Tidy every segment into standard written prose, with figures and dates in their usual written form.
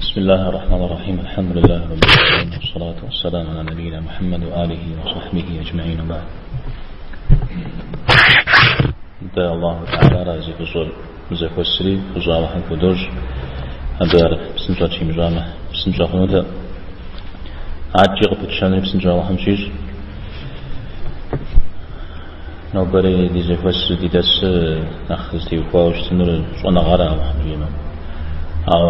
بسم الله الرحمن الرحيم. الحمد لله رب العالمين، والصلاة والسلام على نبينا محمد وآله وصحبه أجمعين. وبعد، الله تعالى رازق الزول زك والسري وزارة الكدوج أبار بسنجا تيم جامع بسنجا خنودا عاجي قبل شانري بسنجا وحمشيج نوبري دي زك والسري دي دس نخزتي وقاوش تنور شوانا غارة وحمجينا أو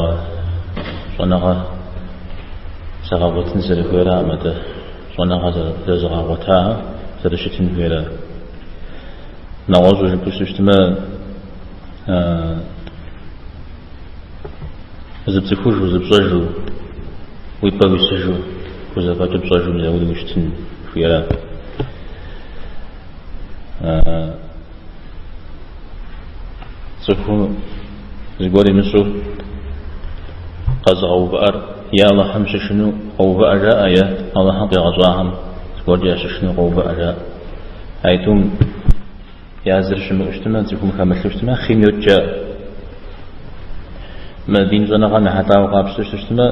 شونغا سغاوتن زرفيرا متى شونغا زغاوتا زرشتن فيرا نوازو جبسوشتما زبزكوجو زبزاجو ويباوي سجو وزفاتو بزاجو مزاود مشتن فيرا زفو زغوري مسو قز أو بأر يا الله حمش شنو أو بأر يا الله حق غزاهم سوريا شنو أو بأر هايتم يا زر شنو اشتما تكون خمس اشتما خيميوت جاء ما دين زنا غنا حتى وقابش اشتما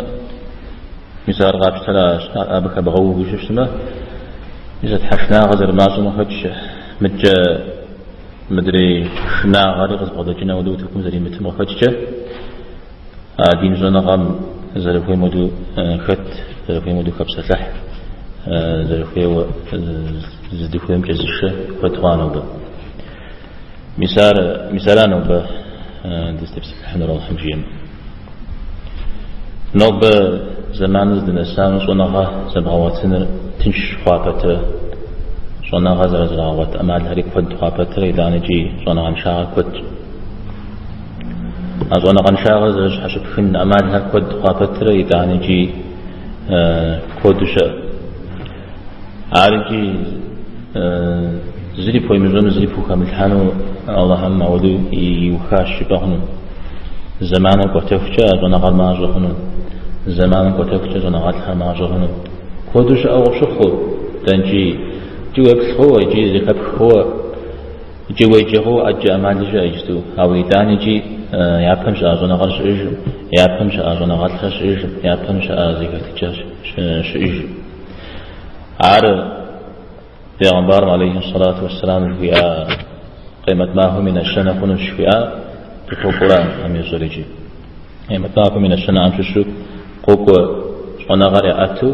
مثال غابش تلا أبك بغو وش اشتما إذا تحشنا غزر ما زنا خدش متجا مدري شنا غادي غزب غدا جنا ودو تكون زري متم خدش دين زنا غام زرفوي مدو خت زرفوي مدو خبصة لح زرفوي زدفوي مجزش فتوانو ب مثالانو ب دستبس الحمد لله الحمجيم نوب زمان زدنا سام صنعها زبغواتن تنش خابته صنعها زرزغوات أمال هريك فد خابته إذا نجي صنعها نشاغ كت أظن عن شاغز حسب فين أمانها كود قابتر إذا نجي كودش عارجي زري بوي مزون زري بو كامل حانو اللهم عودو يوخاش بغنو زمانا كوتفجا أظن عن ما جهنو زمانا كوتفجا أظن عن ما جهنو كودش أو شخو تنجي جواب خو يجي ذكب خو جوجهو أجا أمال جايجتو أو إذا نجي يابهم شأزونا غلش إيج يابهم شأزونا غلش إيج يابهم شأزيك تجاش إيج عار پیغمبر عليه الصلاة والسلام الفئة قيمة ما هو من الشنة كن الشفئة تقولان هم يزوريجي قيمة ما هو من الشنة عم تشوف قوق صنا غري أتو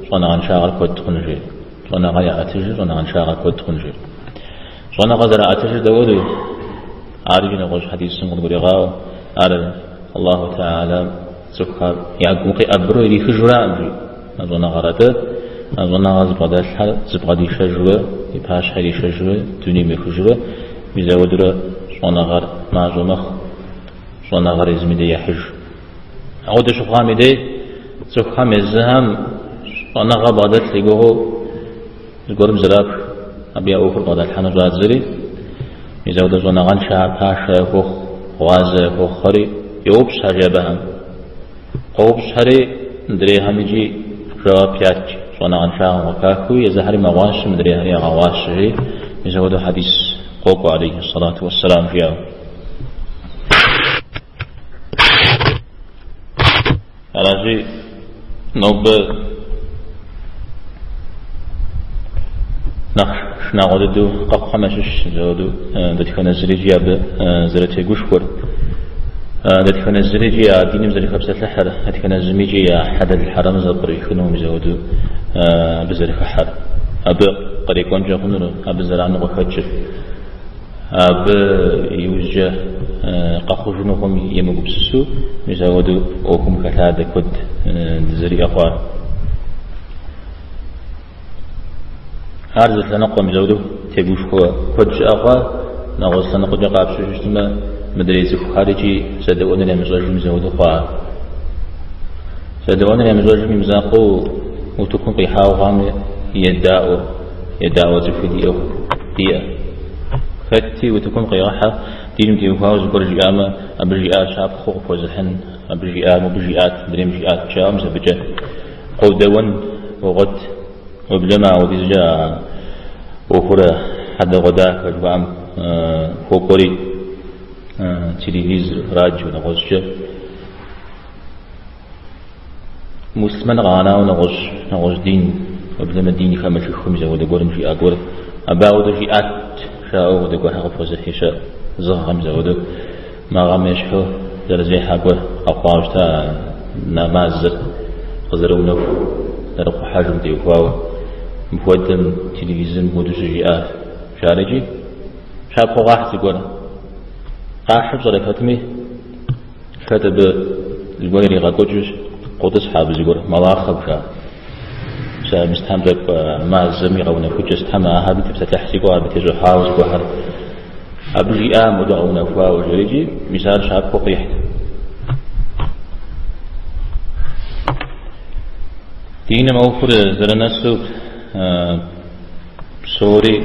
صنا عن شاغل كود خنجي صنا غري أتجي صنا عن شاغل كود خنجي صنا غزر أتجي دودو عارفين أقول حديث سنقول بريغاو على الله تعالى سبحانه يعقوق أبرو يدي خجرة أمري أظن غرده أظن غزب غدا الحال زبغدي شجرة يبهاش حالي شجرة دوني مخجرة يزودر صنا غر معزومخ صنا غر يزمدي يحج عود شفقام يدي سبحانه الزهم صنا غر بغدت لقوه زقرم زراب أبي أوفر غدا الحال زاد زري يزود زونا غن شعب هاش كوخ غاز كوخ خري يوبش هجبهم قوبش هري ندري هم يجي جواب ياتش زونا غن شعب وكاكو يزهري مواش ندري هري غواش يزود حديث قوق عليه الصلاة والسلام فيه على جي نوب نعودو قق خمسش زودو دتكون الزريجي أب زرتي جوشور دتكون الزريجي دينم زري خبزة الحر دتكون الزميجي حد الحرام زبر يكونوا مزودو بزري خحر أب قريكون جاكونو أب زرعن وخدش أب يوجه قخوجنهم يمقبسسو مزودو أوكم كهذا كود زري أخوان هذا الثناقة مزودو تبوش هو كدش أخا نغوص ثناقة جقاب شجتما مدريس خارجي سدوان المزاج مزودو خا سدوان المزاج مزاقو وتكون قيحاو غام يداو زفدي أو ديا فتي وتكون قياحة دينم تيوهاوز برجياما أبرجيات شاب خوف وزحن أبرجيات وبرجيات بريمجيات شام زبجة قودوان وغد وبلما وديجا وفرا حد غداك وجبام فوقري تلفزيون راديو نغوصجة مسلمان غانا ونغش دين وبلما الدين كامل في خمسة ودقور في أقول أباود في أت شاء ودقور حق فوزه شاء زه خمسة ودق ما غمش حو درجة حقه أقواش تا نماز قدرونه درق حاجم تيوفاو مفودم تلفزيون مودش جاء شارجي شاب قاح تقول قاح بصري ختمي كتب الجويري غاكوجش قدس حابز يقول ملاخب شا مستحمل ما زمي غونا كوجس تما هابي تفتح سيقو هابي تجو حاوز بحر أبجي مدعونا فاو جريجي مثال شاب قيح دين موفر زرنسو سوري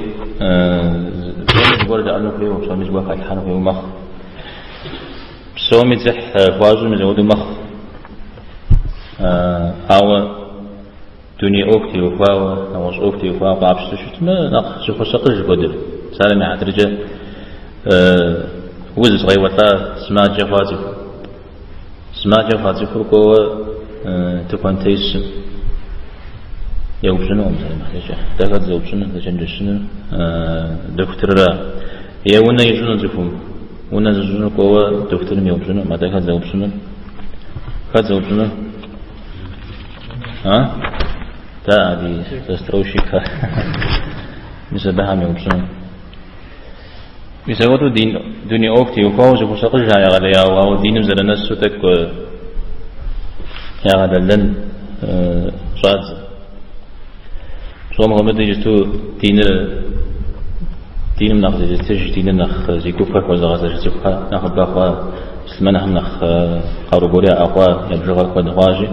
زومي بورد أنو فيه وصومي زبا خيحانو فيه ومخ سومي زح فازو مزودو مخ أو دنيا أوكتي وفاو نواش أوكتي وفاو قابشتو شتما ناق شوفو سقج قدر سالمي عترجة وزز غيوتا سما جفازي كو تكون تيسم يوبشنو مثلا محلجة دكات زوبشنو دجنجشنو دكتور را يونا يجنو زفوم ونا زجنو كو دكتور يوبشنو ما دكات زوبشنو كات زوبشنو ها تا دي تستروشيكا مسبها يوبشنو يسوتو دنيا أوكتي وفاوز وفسقج يا غليا وهو دين مزرنا السوتك يا غدلن صاد صوم هم ديجتو دين من أخذ تج دين نخ زيكوفا وزغاز زيكوفا نخ بخوا سلمان هم نخ قاربوريا أخوا يبجغ قد غاجي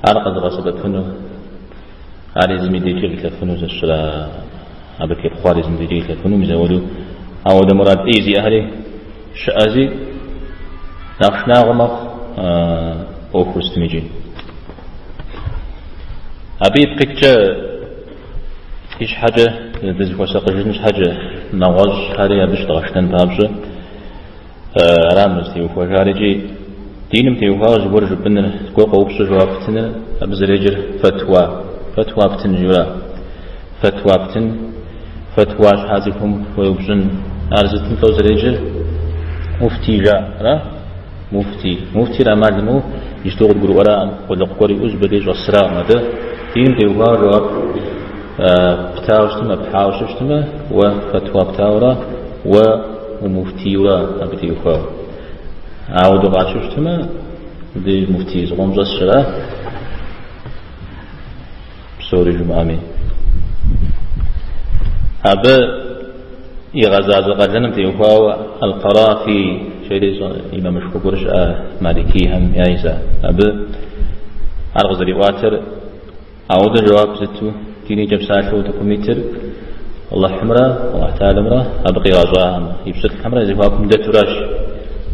على قد غصبت فنو على زمي ديجي لفنو زشلا أبكي بخواري زمي ديجي لفنو مزودو أو ده مراد إيزي أهلي شأزي نقشنا غمخ أو خستميجي أبي بقيتش إيش حاجة بزي وساقجنش حاجة نواج هاري أبيش تغشتن بابش رامز تيوفا جاريجي دينم تيوفا جبور جبن تقول قوبش جوابتنا أبزريجر فتوى بتن جورا فتوى بتن فتوى حازكم ويبجن أرزتن توز رجل مفتي جاء لا مفتي لا معلمه يشتغل بالوراء ولا قوري أزبديج والسراء ماذا دين تيوها جواب بتاوشتما بحاوشتما وفتوى بتاورا ومفتي ورا أبتيوها عاود بعشتما دي مفتي زغم جسرا بسوري جمعامي أبا يغزاز قدنم تيوفاو القرافي شيء إمام شكورش مالكي هم يايزا أبا أرغز ريواتر أعود الجواب زتو تيني جب ساشو تكميتر الله حمرا الله تعالى مرا أبقي غزاهم يبسط الحمرا زفاكم دتراش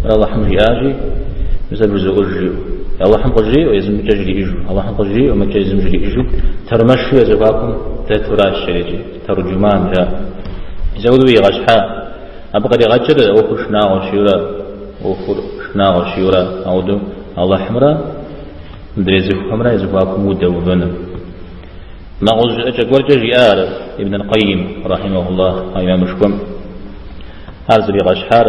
مرا الله حمري آجي مثل بزو أجيو الله حم قجي ويزم جري إجو الله حم قجي وما جيزم جري إجو ترمشوا زفاكم دتراش شيء ترجمان جاء يزودوا يغشحا أبقى يغشر وخشنا وشيورا أودو الله حمرا دريزف حمرا يزفاكم ودوبنا ما أجور جيار ابن القيم رحمه الله أيام مشكم هذا يغشحار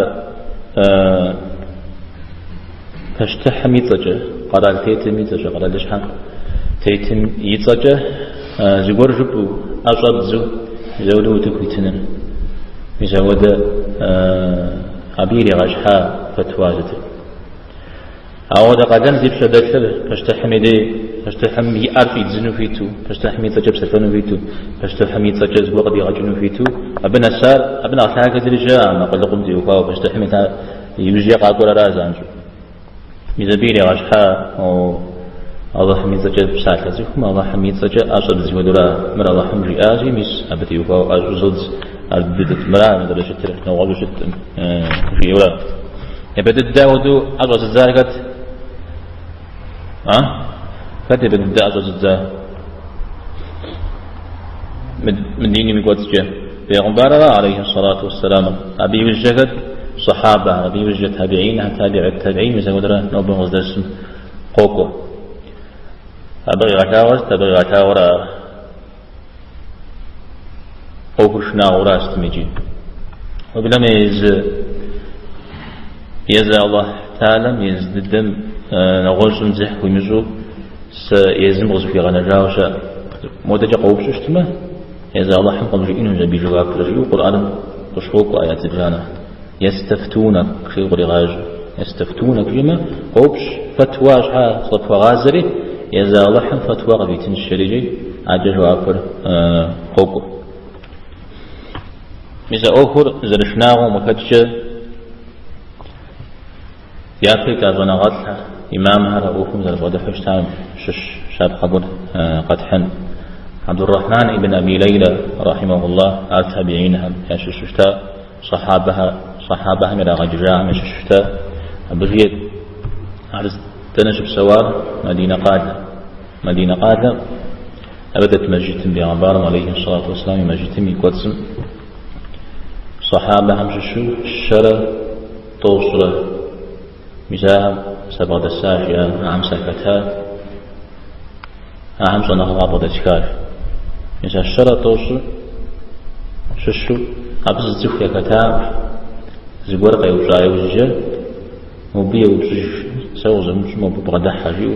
تشتح ميتجة قرال تيتم ميتجة قرال لشحا تيتم يتجة زيقور جبو أصاب زو يزودوا تكويتنا يزود أبيري غشحا فتواجد أود قدم زيب شدتر فاشتحمي دي فاشتحمي أرفي تزنو فيتو فاشتحمي تجب سفنو فيتو فاشتحمي تجب وقد يغجنو فيتو أبنى السار أبنى أخلاق درجة ما قد قمت يوفاو فاشتحمي يوجي قاقور رازانجو يزبيري غشحا الله حميد زجاج بساعة لازم الله حميد زجاج أشد زودورا مر الله حمري آجي مش أبتي وفاو أجوز أبدت مرا من درجة تر نوعه شد في ولا يبدأ داودو أجوز الزارقت كتب الدا أجوز الزار من ديني مقدسة بيغمبار عليه الصلاة والسلام أبي وجهت صحابة أبي وجهت تابعين تابع التابعين مزودرا نوبه غزدرسم قوقو أبغي غتاورا أوكشنا وراس تميجي وبلما يز الله تعالى يزددم نغوش مزح ويمزو يزم غزو في غنا جاوشا مودجا قوبش اشتما يز الله حمقم جئين جبي جواب رجيو قرآن قشوق آيات الجانة يستفتونك في غرغاج يستفتونك جما قوبش فتوى شحا صفوى غازري يز الله حم فتوى غبيتن الشريجي عجا جواب قوقو مثل أخر زرشناغو مكتشة يافي كازونا غطلة إمامها رؤوكم زر ودفش تام شش شاب قبر قدحن عبد الرحمن ابن أبي ليلى رحمه الله التابعينها ششتا صحابها من غجراء من ششتا بغيت عرض تنشب سوار مدينة قادة أبدت مسجد بغبار عليه الصلاة والسلام مسجد يقدسم صحابة همششو الشرى توصل مزاهم سبغة الساشية عم سكتها عم صنغة بدتكار مثل الشرى توصل ششو أبز الزخية كتاب زبورقة يوجاي وجه مبيه وجه سوز مش مبغدا حاجيو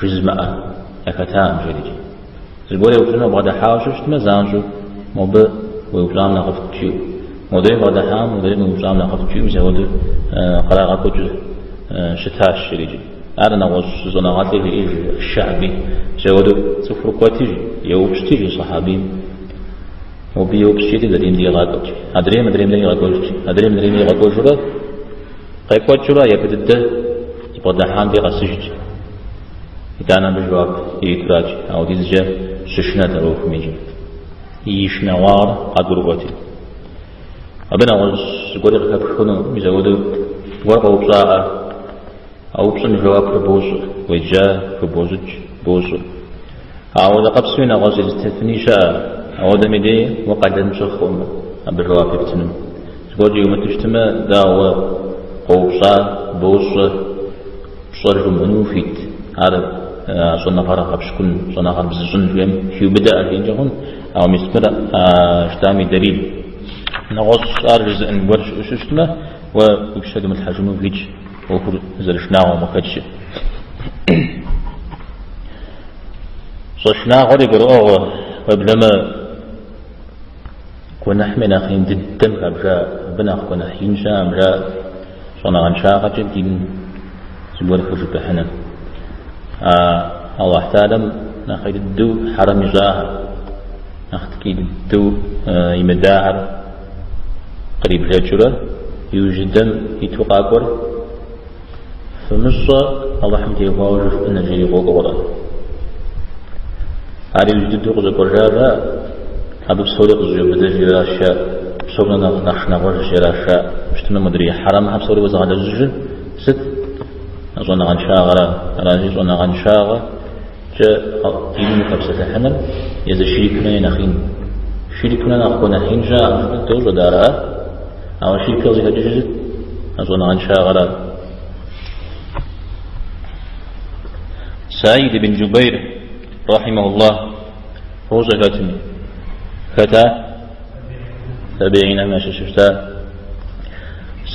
جزمة كتاب جديد زبورة وجه مبغدا حاجش تمزانجو مب ويوجام نقف تشيو مدري بعد حام مدري ويوجام نقف تشيو زود قراءة كوجه شتاش شريجي أنا نقول زنا غاتي الشعبي زود سفر قوتيجي يوبشتيجي صحابي وبيوبشتي دريم دي غاكوج أدريم دي غاكوج أدريم دي غاكوج ولا قيقوج ولا يبدد بعد حام دي غسجج إذا بجواب يتراج أو ديزجا ششنا تروح ميجي يشنوار أقربتي أبنا غزقول ركبخنو مزودو ورقة بصاء أو بصن جواب بوز وجاء بوز أو ذا قبسونا غزل تثنيشا أو دمدي وقد نشخهم بالجواب بتنم زقول يوم تجتمع داوى قوصا بوز صرف منوفيت عرب صنع فرق بشكل صنع فرق بزجن فيهم شو بدأ الحين جهون أو مستمر اشتامي دليل نغص أرجز أن ورش أشتمه ويشهد من الحجم فيج وكل زرشناه ومكتش صشناه غري قرأه وبلما كنا حمنا خين جدا كبجاء بنا كنا حين شام جاء صنع عن شاقة جدين زبور خرج بحنا الله تعالى نخيد الدو حرم جاهر نختكي الدو يمداهر قريب جاجرة يوجدن يتوقعكور فمصر الله حمده يواجه أن جري قوقورا هذا يوجد دو قزا قرجارا أبو بسولي قزا بدا جراشا بسولنا نحن ورج جراشا مجتمع مدري حرام هم سولي وزا على الزجر ست أظن عن شاغرة راجي أظن عن شاغرة جاء دين كبسة حمل يزا شريكنا ينخين شريكنا نخونا حين جاء توجه دارا أو شريك يزيها جزء أظن عن شاغرة سعيد بن جبير رحمه الله روزة فاتمي فتا تابعين ما شفتا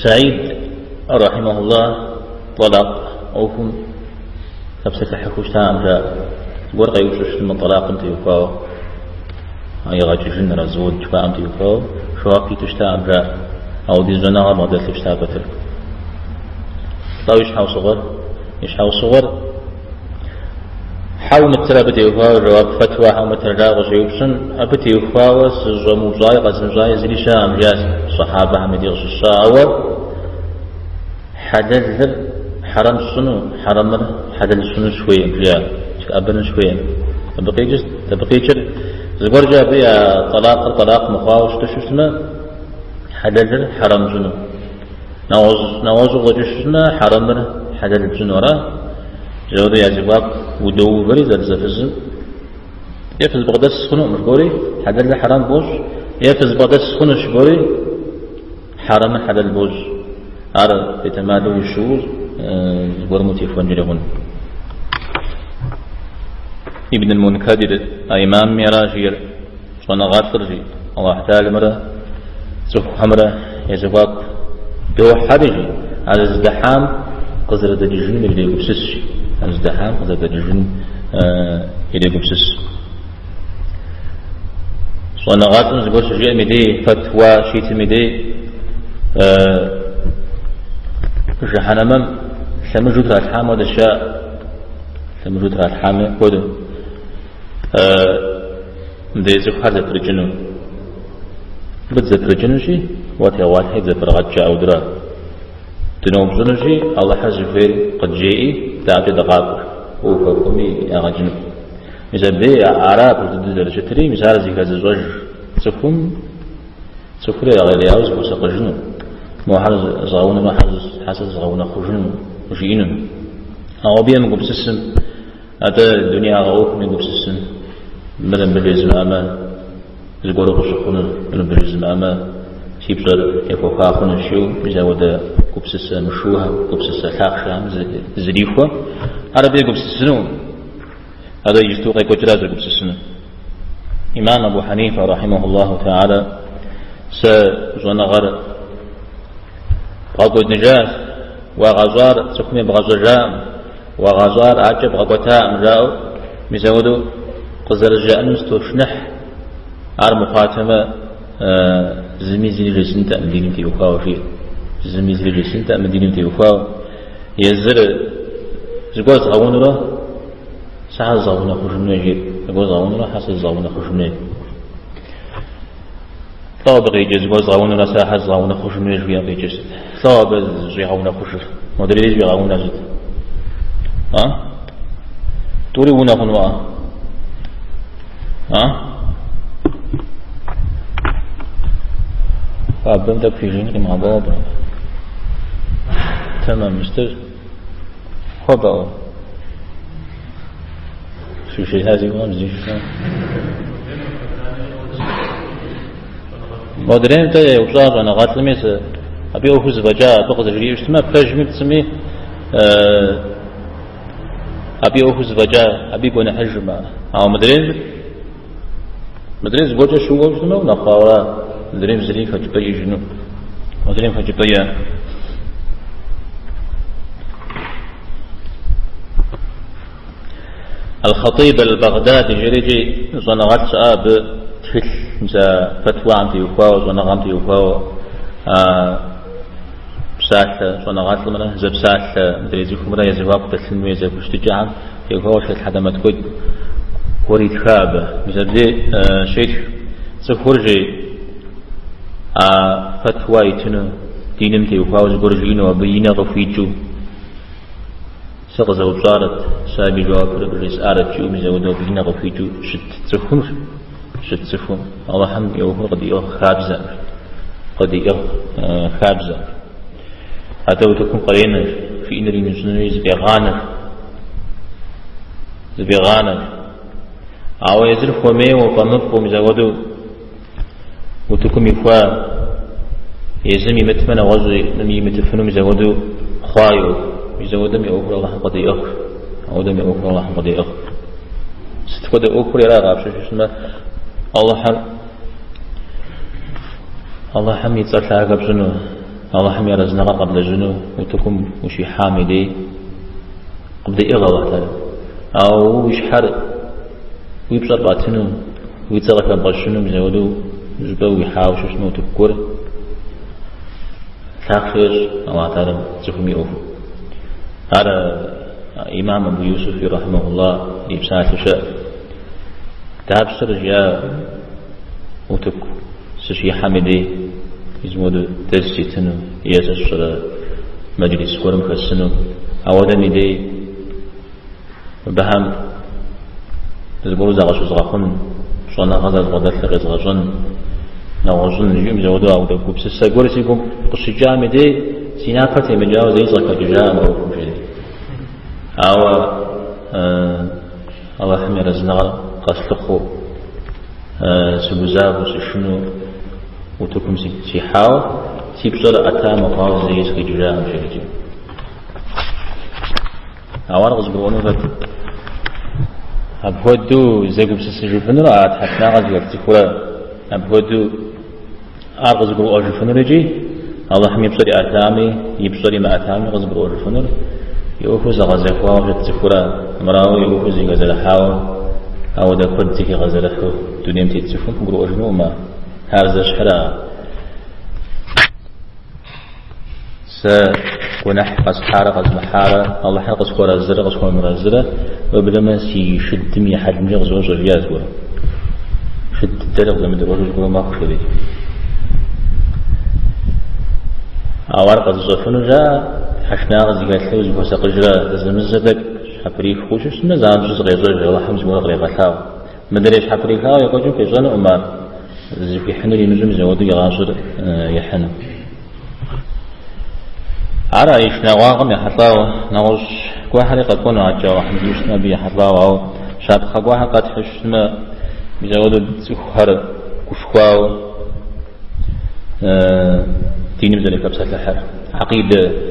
سعيد رحمه الله طلق أوكم كبسة حكوشتا أمجاء ورقة يوشش من طلاق انت يفاو أي غاجي جن رزود جفاء انت يفاو شواقي تشتا أمجاء أو دي زناغ مغدل تشتا بتر طاو يشحاو صغر حاو متر أبتي يفاو جواب فتوى حاو متر جاغش يوبسن أبتي يفاو سجمو زاي غزن زاي زليشا أمجاء صحابة عمد يغش الشاعوة حدثر حرام السنو حرام حدث السنو شوية أمجاء أبنا شوية تبقي جر زبر جاب يا طلاق مخاوش تشوفنا حلال حرام جنو نواز غجشنا حرام حلال جنورا جود يا جواب ودو بري زلزفز يفز بغداد سخنو مشبوري حلال حرام بوش يفز بغداد سخنو شبوري حرام حلال بوش أرى يتمادوا الشهور زبر متيفون جرهون ابن المنكدر إمام مراجير صنغات فرجي الله تعالى مرة زخ حمرة يزواق دو حرجي على الزدحام قدر دجاجين اللي يقبسس على الزدحام قدر دجاجين اللي يقبسس صنغات زبوس جاء مدي فتوى شيت مدي جهنم سمجود الحام ودشاء سمجود الحام كودو مدي زخار زفرجنو بتزفرجنو شي واتي واحد زفرغت جاء ودرا تنوم جنو شي الله حزفي قد جيئي تعطي دقاق وفقومي أغجنو مثل بي عراب وتدزل شتري مثال زيكا زوج تفهم تفكري غير يعوز بوسقجنو مو حرز زغون ما حرز زغون خجنو وجينو أو بيا من قبسسن هذا الدنيا غوك من قبسسن مدن بالجزم أما زغور قشخون من بالجزم أما سيبصر يكو خاخون شو بزود قبسس مشوها قبسس لاقشة زريفة عربية قبسسنو هذا يجتوق كجراز قبسسنو إمام أبو حنيفة رحمه الله تعالى سجنغر غقود نجاس وغزار سكمي بغزجام وغزار عجب غقوتاء مجاو مزودو قزر جاء مستوشنح عار مقاتمة زمي زي جسن تأمدين تيوفاو فيه زمي زي جسن تأمدين تيوفاو يزر زقوز غون له ساعة زغون خشمنا جيد زقوز غون له حسن زغون خشمنا طابق يجز زقوز غون له ساعة زغون خشمنا جويا بيجز طابق زي غون خشر مدري زي غون زد ها توري ونا خنوا ها فابدا في جيني مع بابا تمام مستر خبا شو شيء هذا يقول زي شو مدرين تاي وصار أنا قاتل ميس أبي أفوز بجاء بقص جري اجتماع بتجمع بتسمي أبي أفوز بجاء أبي كون حجمة أو مدرين زوجة شو اجتماع ونقارا مدرين زري فجبي جنو مدرين فجبي الخطيب البغدادي جريجي صنغات سآب تفل مثل فتوى عم تيوفاو صنغ عم تيوفاو بساحة صنغات لمنا زب ساحة مدري زيكم رأي زواق تسلمي زي كشتجاع تيوفاو شيء حدا ما تكود وريد خابة مثل دي شيء سفرجي فتوى يتنو دينم تيوفاو زبرجينو وبينا غفيجو سقز وبصارت سابي جواب رجلس آرت جو مزودو بينا غفيجو شت تفهم الله حمد يوفر قد يوه خابزة قد يوه خابزة حتى وتكون قرينا في إن المسلمين زبيغانر أو يزل فمي وقمق مزودو وتكون يفوا يزمي متمنى وزي نمي متفنو مزودو خايو يزودم يوفر الله قد يوه أو دم يوفر الله قد يوه ستفود أوفر يلا غاب شو اسمه الله حم يتصل قبل جنو الله حم يرزنا قبل جنو وتكون وشي حامدي قبل إغلا تعالى أو وش حر ويبصر باتنو ويتصرف بشنو مزودو زبو يحاول شو اسمه تذكر تاخر الله تعالى تفهمي أوفر هذا إمام أبو يوسف رحمه الله يبسات شاء تاب سرجا وتك سشي حمدي يزمود تسجتنو يسشر مجلس كورم خسنو أودني دي بهم زبور زغش زغخن شوانا غزل غدت لغزغجن نوغجن نجيم زودو أو دكوب سسا قرسيكم قشي جامدي سينافتي مجاوز يزغك ججام وفم جدي أو الله حمي رزنغ قصلخو سبزاب وسشنو وتكم سيحاو سيبصر أتا مقاو زي يسكي ججام جدي أوان غزبونو فت أبودو زيجوب سسجفن رأت حتى غزل تكورا أبودو أرغز برو أجفن رجي الله هم يبصري أتامي يبصري ما أتامي غز برو أجفن يوفز غزفوا وجد تكورا مراو يوفز غزل حاو أو دا كنت تكي غزل حو دنيم تيتسفن برو أجنو ما هذا شحرا ونح قص حارة قص محارة الله حق قص كورا الزرق قص كورا مرزرة وبلما سي شد مي حد من يغز وجه رياض كورا شد الدرق لما دروج كورا ما خشودي أوار قص زفن جا حشنا قص قال حوز بوسق جرا زمزبك حفريك خوشش نزان جزء غيزر الله حمز مورق لغتاو مدريش حفريك هاو يقولون في زن أمار زي حنري نجم زودو يغاشر يحنم على إيش نواقم يحطاو نوش كوا حريقة كونوا عجوا حمزوش نبي يحطاو أو شاب خقوا قد حشنا بجودو تسخر كشواو تيني بذلك بسات الحر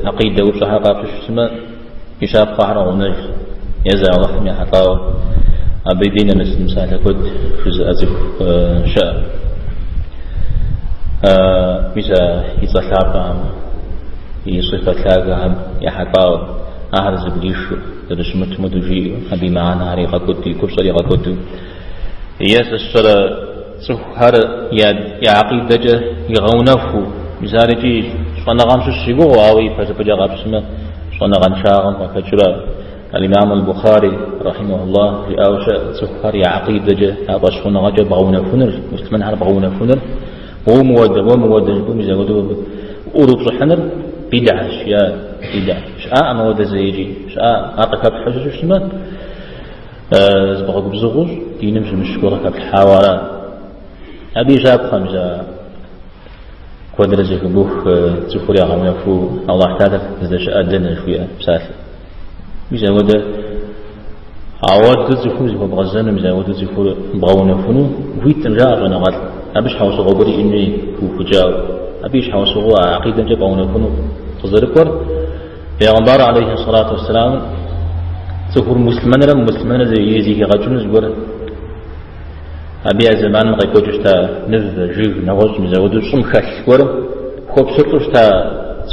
عقيدة وبصحة قابش اسمه يشاب قهر ونج يزع الله يحطاو أبيدين مسألة كد جزء أزف شاء ميزا يتصلابهم يصفة لاقهم يحطاو أهل زبليشو درشمت مدوجي أبي معنا هريقا كدي كبصري غكدو ياس الشرع سهر يا عقيد دجا يغونفو مزارجي شوانا غامشو الشيقو واوي فجبجا غابسما شوانا غامشاغم وكجرا الإمام البخاري رحمه الله يأوشا سهر يا عقيد دجا هذا شوانا غجا بغونفنر مسلمان هر بغونفنر هو مودة بمزاقدو أوروب صحنر بدعة أشياء بدعة شاء مواد زيجي شاء أعطاك بحجج شنو زبغة بزغوج دينم مشكورة بالحوارة أبي جاب خمسة قدر زيك بوخ تفوري عم يفو الله تعالى إذا شاء دنا شوية بسال ميزا وده عواد تزفوز بغزنا ميزا وده تزفور بغونا فنو ويت نجار أنا قال أبيش حوص غبري إني وفجاو أبيش حوص غوا عقيدة جبغونا فنو تذكر پیغمبر عليه الصلاة والسلام تفور مسلمان زي يزيه غجون زبر أبي زمان ما يكوجش تا نز جيف نغوز مزودو شم خش ورم خوب سرتوش تا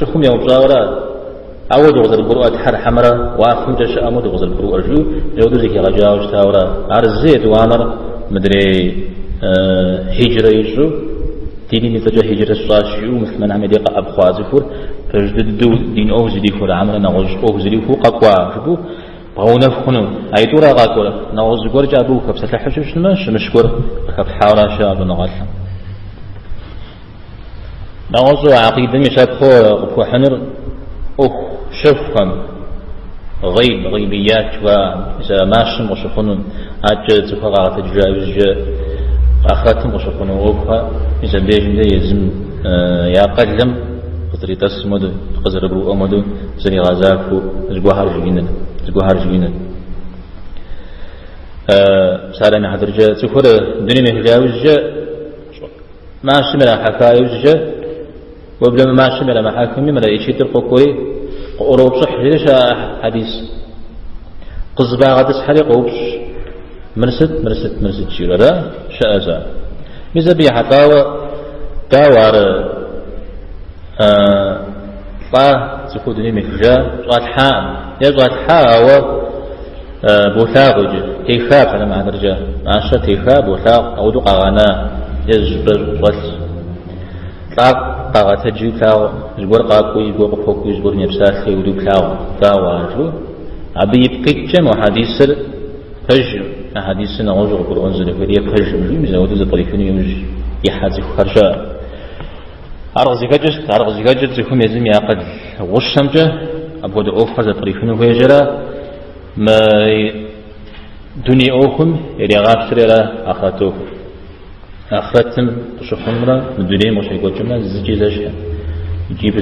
تخم يوم زاورا أود غزل البروء حر حمرا وأخم جش أمود غزل البروء جو جودو زي غجاوش تاورا أرزيت وامر مدري هجرة يجو تيني نتجه هجرة صاشيو مسلمان عم يدق أبخوازفور فجددو دين أوز دي فور عمل نغوز أوز دي فور قوا شبو بغونا فخنو أي تورا غاكورا نغوز قور جابو كبسة الحشوش مشكور كب حاورا شاب نغالهم نغوز عقيدة مشاب خو حنر شفهم غيبيات وإذا ماشم وشخنون أجل تفرغ تجاوز أخاتم وشخنون وفها إذا بيجن دي يزم يا قلم قدري تسمد قزر برو أمدو زني غازاكو زقوهار جينا سالنا حضر جاء تفر دنيا مهجاوز جاء ما شمل حكايوز جاء وبلما ما شمل محاكمي ملا يشيت القوي قروب صح ليش حديث قزبا غدس حريق وبش مرست شيرا شأزا مزبي حتاوى داوار طا تفودني مفجا غاتحان يا غاتحاوى بوثاقج تيخاب على ما درجة عشرة تيخاب بوثاق أو دقا غنا يزبر غت طاق طاقة تجي كلاو زبر قاكو يزبر قفوكو يزبر نفسات خيودو كلاو داوارجو أبي يبقيت جمع حديث فجر حديث نوجه القرآن زل فريق فجر مزود زطريفين يوج يحازي خرجا أرغزي كجت زكوم يزم يعقد وشمجة أبود أوفا زطريفين ويجرا ما دنيا أوخم يري غاب سريرا أخرتوه أخرتم تشخمرا من دنيا مش يقول جملة زجي زجها يجيب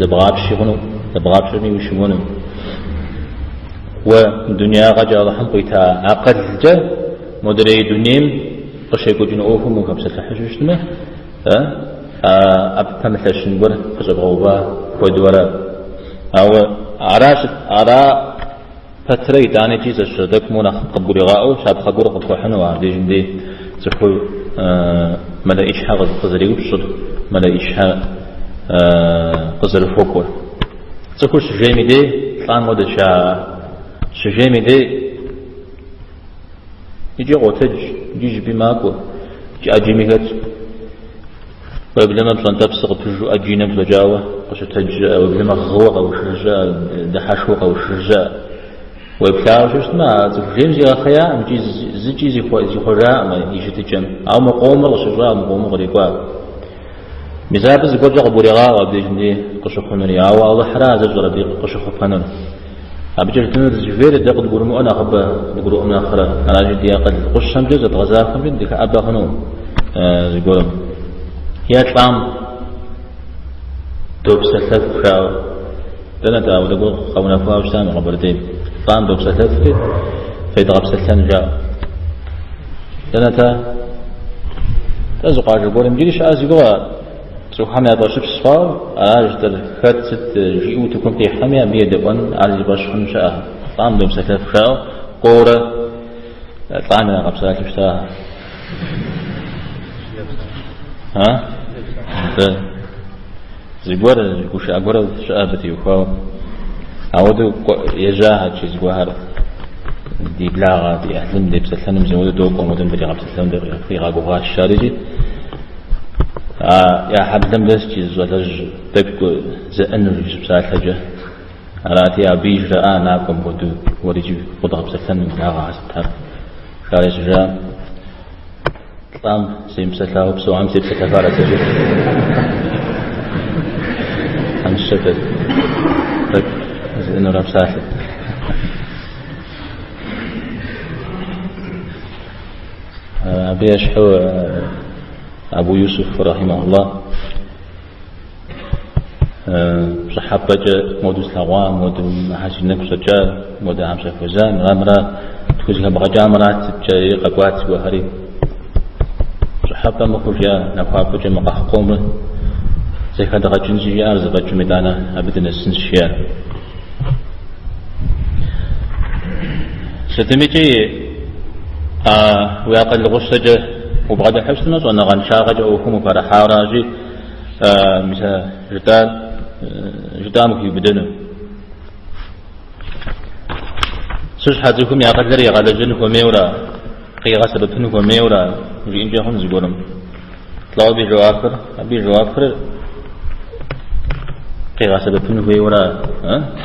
زبغاش شغنو زبغاش شغني وشمونم والدنيا غجا الله حنقيتها عقد جا مدري دنيم قشي يقول أوخم وكبسة الحجوش ما أبقى مثل شنبر قصب غوبا ودورا أو عراش فترة يتعني جيز الشردك مونا قبوري غاو شاب خبور قبوحنا وعدي جندي تخو ملا إشحا قزري وبشر ملا إشحا قزر فوقور تخو شجيمي دي طان مودا شجيمي دي يجي غوتج يجي بماكو جي أجيمي هات وبلما بصن تبصق بجو أجينا بلجاوة قش تج وبلما غوق أو شرجاء دحشوق أو شرجاء وبلاو شو اسمه تفجيم زي خيا مجي زي زي خجاء ما يشتجم أو مقوم ولا شجاع مقوم غريقا مزاب زي قرجة بوريغا وبديجني قش خنري أو الله حراز جرب قش خفنن أبجر تنر زفير دقد قرمو أنا خب قرمو أنا خرا أنا جدي أقل قش شمجز غزاف خمجد ديك أبا خنو زي قرم يا طعم دوب سلف خاو دنا تا ولا قول خونا فاو شتام قبرتين طعم دوب سلف في ضرب سلسان جاء دنا تا تزقع جبور مجيش أزقوا سبحان الله شوف صفار أجدر خدت جيو تكون في حمية بيدبن على باش خمسة طعم دوب سلف خاو قورة طعم أنا قبسات شتاه ها زيقور وش أقول شابتي وخاو عودوا يجاهد شيء زوهر دي بلاغة دي أهلم دي بسلسلم زود دوق ومدن بدي غب سلسلم دي في غاقوها الشارجي يا حبلم بس شيء زوالج دق زأن رجس بسالحجة راتي أبيج رأى ناكم بدو وريجي قضى بسلسلم بلاغة عسبتها شارج جام طعم سيمسكها وبسو عم سيمسكها فارة سجل عن الشتت طيب إنه رب ساحل أبي أشحو أبو يوسف رحمه الله صحابة مودوس لغوام مودو محاسي نكو سجال مودو عمسة فوزان غامرة تكوزها بغا جامرات تجاري قبوات وهري صحابة مخرجة نفاق جمع قومه زي كذا جنسي أرز جمدانا أبدا السنسيا ستميجي ويقل غشجة وبعد حسنا وأنا غنشاغج أو هم فرحا راجي مثل جدامك يبدنا سوش حزكم يقدر يغلجن وميورا قيغة سببن وميورا وجين جاهم زبورم طلعوا بجوافر أبي جوافر قيغة سببن وميورا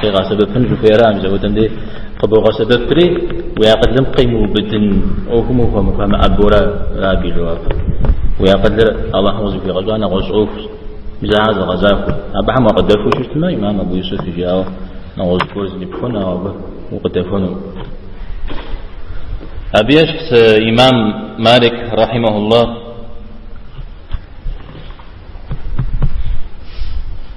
قيغة سببن جفيرا مزودن دي قبوغة سبب بري ويقدم قيمو بدن أو هم فهم أبورا أبي جوافر ويقدر الله وزفي غزانا غزعوف مزاعز غزاكو أبا حما قدرفو شفتما إمام أبو يوسف جاء نغز كورز نبخونا وقدرفونا أبي أشخص إمام مالك رحمه الله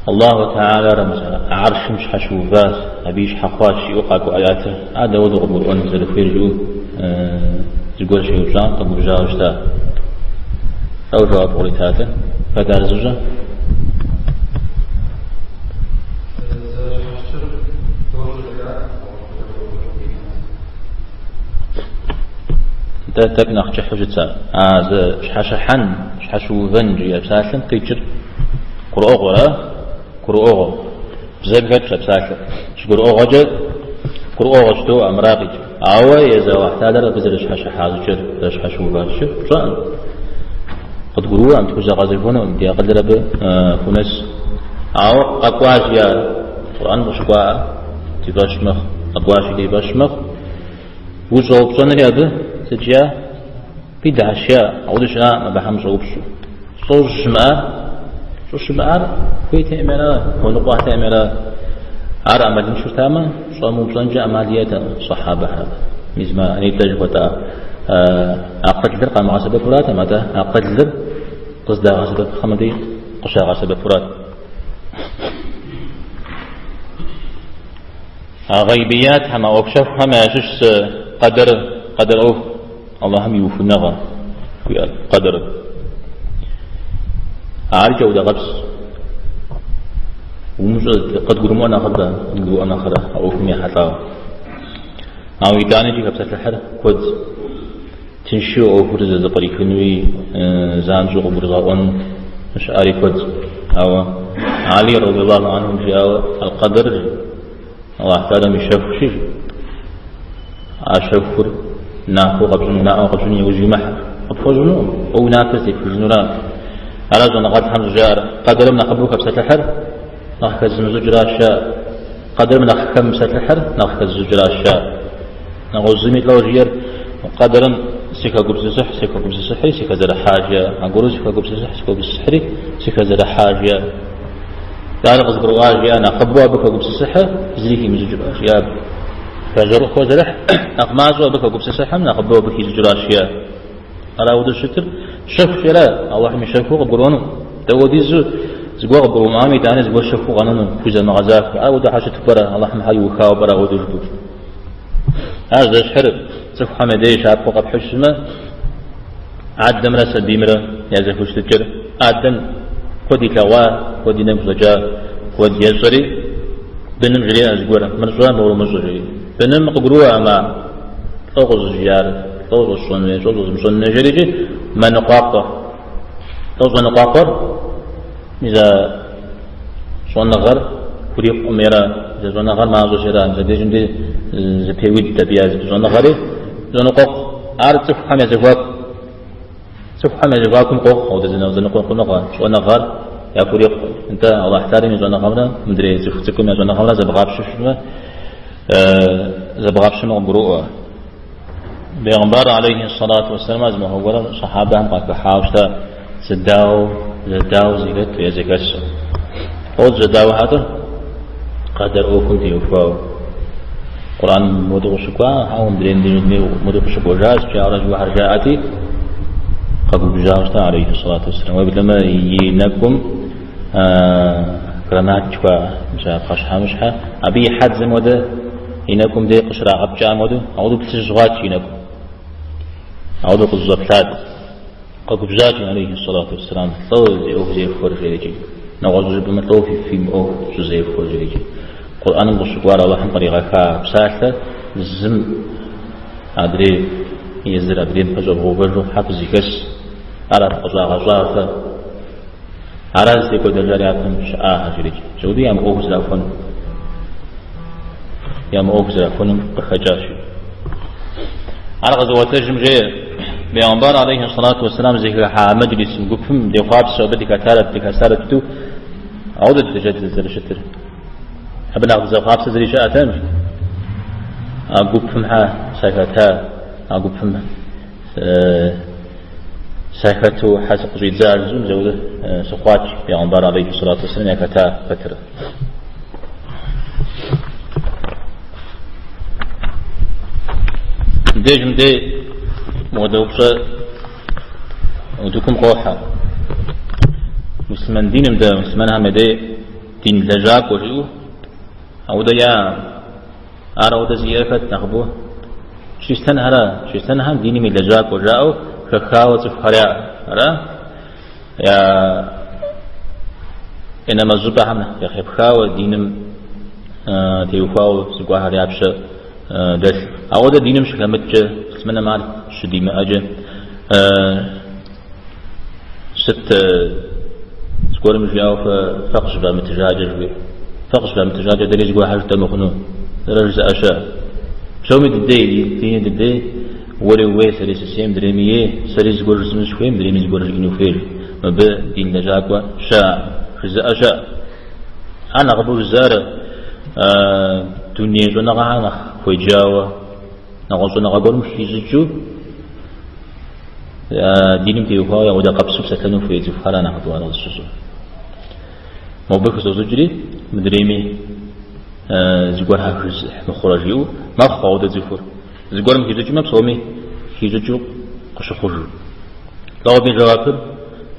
الله تعالى رمز عرش مش حشوفات أبيش حقاش يوقعكو آياته هذا وضع قبول أنزل في رجوع زقول شيء وجان قبول جارجتا أو جواب قولتاته فدار زوجة تبنخ حجتها شحشحن شحشوفن جي أبساسن قيجر قرؤوغ بزبكت أبساسن شقرؤوغ جد قرؤوغ جدو أمراقج عوى يزا واحتادر بزر شحشحاز جر شحشوفات شف شان قد قرؤوا أم تكوزا غازفون أم دي أقدر بفنس عوى أقواش يا قرآن بشقوا تباشمخ أقواش دي باشمخ وجوب صنري أبه سجيا بيد أشياء عودشنا ما بحمش غبشو صوج شمعة في تأميرا ونقوة تأميرا عار عملين شو تاما صامو بصنجة عمليات صحابة هذا مزما أني تجربة أقد لرقة مع سبب فرات ماذا أقد لر قصد سبب خمدي قشا سبب فرات غيبيات هما وكشف هما شش قدر أوف الله هم يوفنغا قدر عارجة ودا غبس ومش قد قرمو أنا خدا قدروا أنا خدا أوف مي حتى أو يداني جي كبسة الحر كود تنشو أو فرز زبري كنوي زانجو وبرغاون مش آري كود أو علي رضي الله عنه جاء القدر الله تعالى مشاف شيء أشوفر نافو قبل ناء قبل يوجي محر أبخذونه أو نافسي في النورا على زون غاد حمز جار قدر من قبلك بسة الحر نخكز زجرا الشاء قدر من أخكم بسة الحر نخكز زجرا الشاء نغزمي لو جير قدر سكا قبس صح سكا قبس صحي سكا زر حاجة أقول سكا قبس صح سكا قبس صحي سكا زر حاجة دار غزبر واجي أنا قبوا بك قبس صحة زليكي من زجرا الشيء فجرو خوزرح أقمازوا بك قبس صحة من قبوا بك زجرا الشيء أراود الشتر شف شلا الله حمي شفوق بقولونه تودي زقوا قبرو مامي تاني زقوا شفوق أنا كوزا مغزاك أراود حاجة تبرا الله حمي حيو خاو برا أود جدو هذا الشرب سف حمدي شاب فوق بحشمة عدم رأس بيمرة يزف وشتجر عدم كودي كوا كودي نمزجا كودي يزري بنم جري أزقورا مرزوا مورو مزوري بنم قبروا أما توغز جيار توغز صنوي توغز مصنوي جريجي ما نقاطه توغز نقاطه إذا صنغر فريق أميرا إذا صنغر ما زوجرا إذا بيجندي زبيويد تبياز صنغري زنقوق عارف سفحة مزواك سفحة مزواكم قوق أو زنقوق نقا صنغر يا فريق أنت الله احترم زنغرنا مدري زفتكم زنغرنا زبغابش شنو زبغابش مبروء بيغمبر عليه الصلاة والسلام از مهولا صحابة هم قد حاوشتا زداو زيغت يا زيغس أول زداو هذا قدر أوكم تيوفاو قرآن مدغ شكوا هاو مدرين دي مدغ شكوا جاز جاء رجل وحرجاءتي قبل بجاوشتا عليه الصلاة والسلام وبلما ينكم كرامات شكوا جاء قشحة مشحة أبي حد زموده إنكم دي قشرة عبجا مودو أعوذ بتشغات إنكم أعوذ بالزبطات قد بجاج عليه الصلاة والسلام طول أوه زي فرج يجي نغوز بمطوف في أوه زي فرج يجي قرآن الشكوار الله حم طريقة بسالة زم أدري يزر أدري بجو بوجو حفظ كس على غزاة على زي كود الجاريات شآه جريج جودي يام أوه زلافون يام أوه زلافون بخجاشي على غزوة الجمجية بيغمبر عليه الصلاة والسلام زي مجلس مقفم دي قاب سوبتك تارت بك سارتو عودت تجدد زرشتر أبنى غزو قاب سزري شاءتان أقفم ها ساكتا أقفم ساكتو حسق زيد زارزون زوده سقوات بيغمبر عليه الصلاة والسلام يكتا فتر ديجم دي مودوبسة ودكم قوحة مسلمان دينم ده مسلمان هم ده دين لجاك وجو أو ده يا أرى وده زيارة نخبوه شيستان هرا شيستان هم ديني من لجاك وجاو كخاوة فخريا هرا يا إنما الزبا هم يا خيب خاوة دينم تيوفاو سقوها ريابش دل أو ده دينم شكلمت اسمنا مال شديمة أجا ست سكور مجياو فقش بها متجاجر بي فقش بها متجاجر دليل جوا حاجة مخنو درجة أشياء شو مد الدي تيني الدي وري وي سريس السيم دريمية سريس جور رسمش فيم دريميز جور جينو فيل ما ب دين نجاكوا شاء خز أشياء أنا قبل الزارة دنيا جونا غانا خوي جاوا نقول نقول مش يزجو دينم تيوها يا ودا قبسو سكنوا في زفارة نحطوا على الشجر ما بكسو زجري مدريمي زجور هاكز مخرجيو ما خاود زفور زجور مكيزجو ما بصومي كيزجو قش خرج لو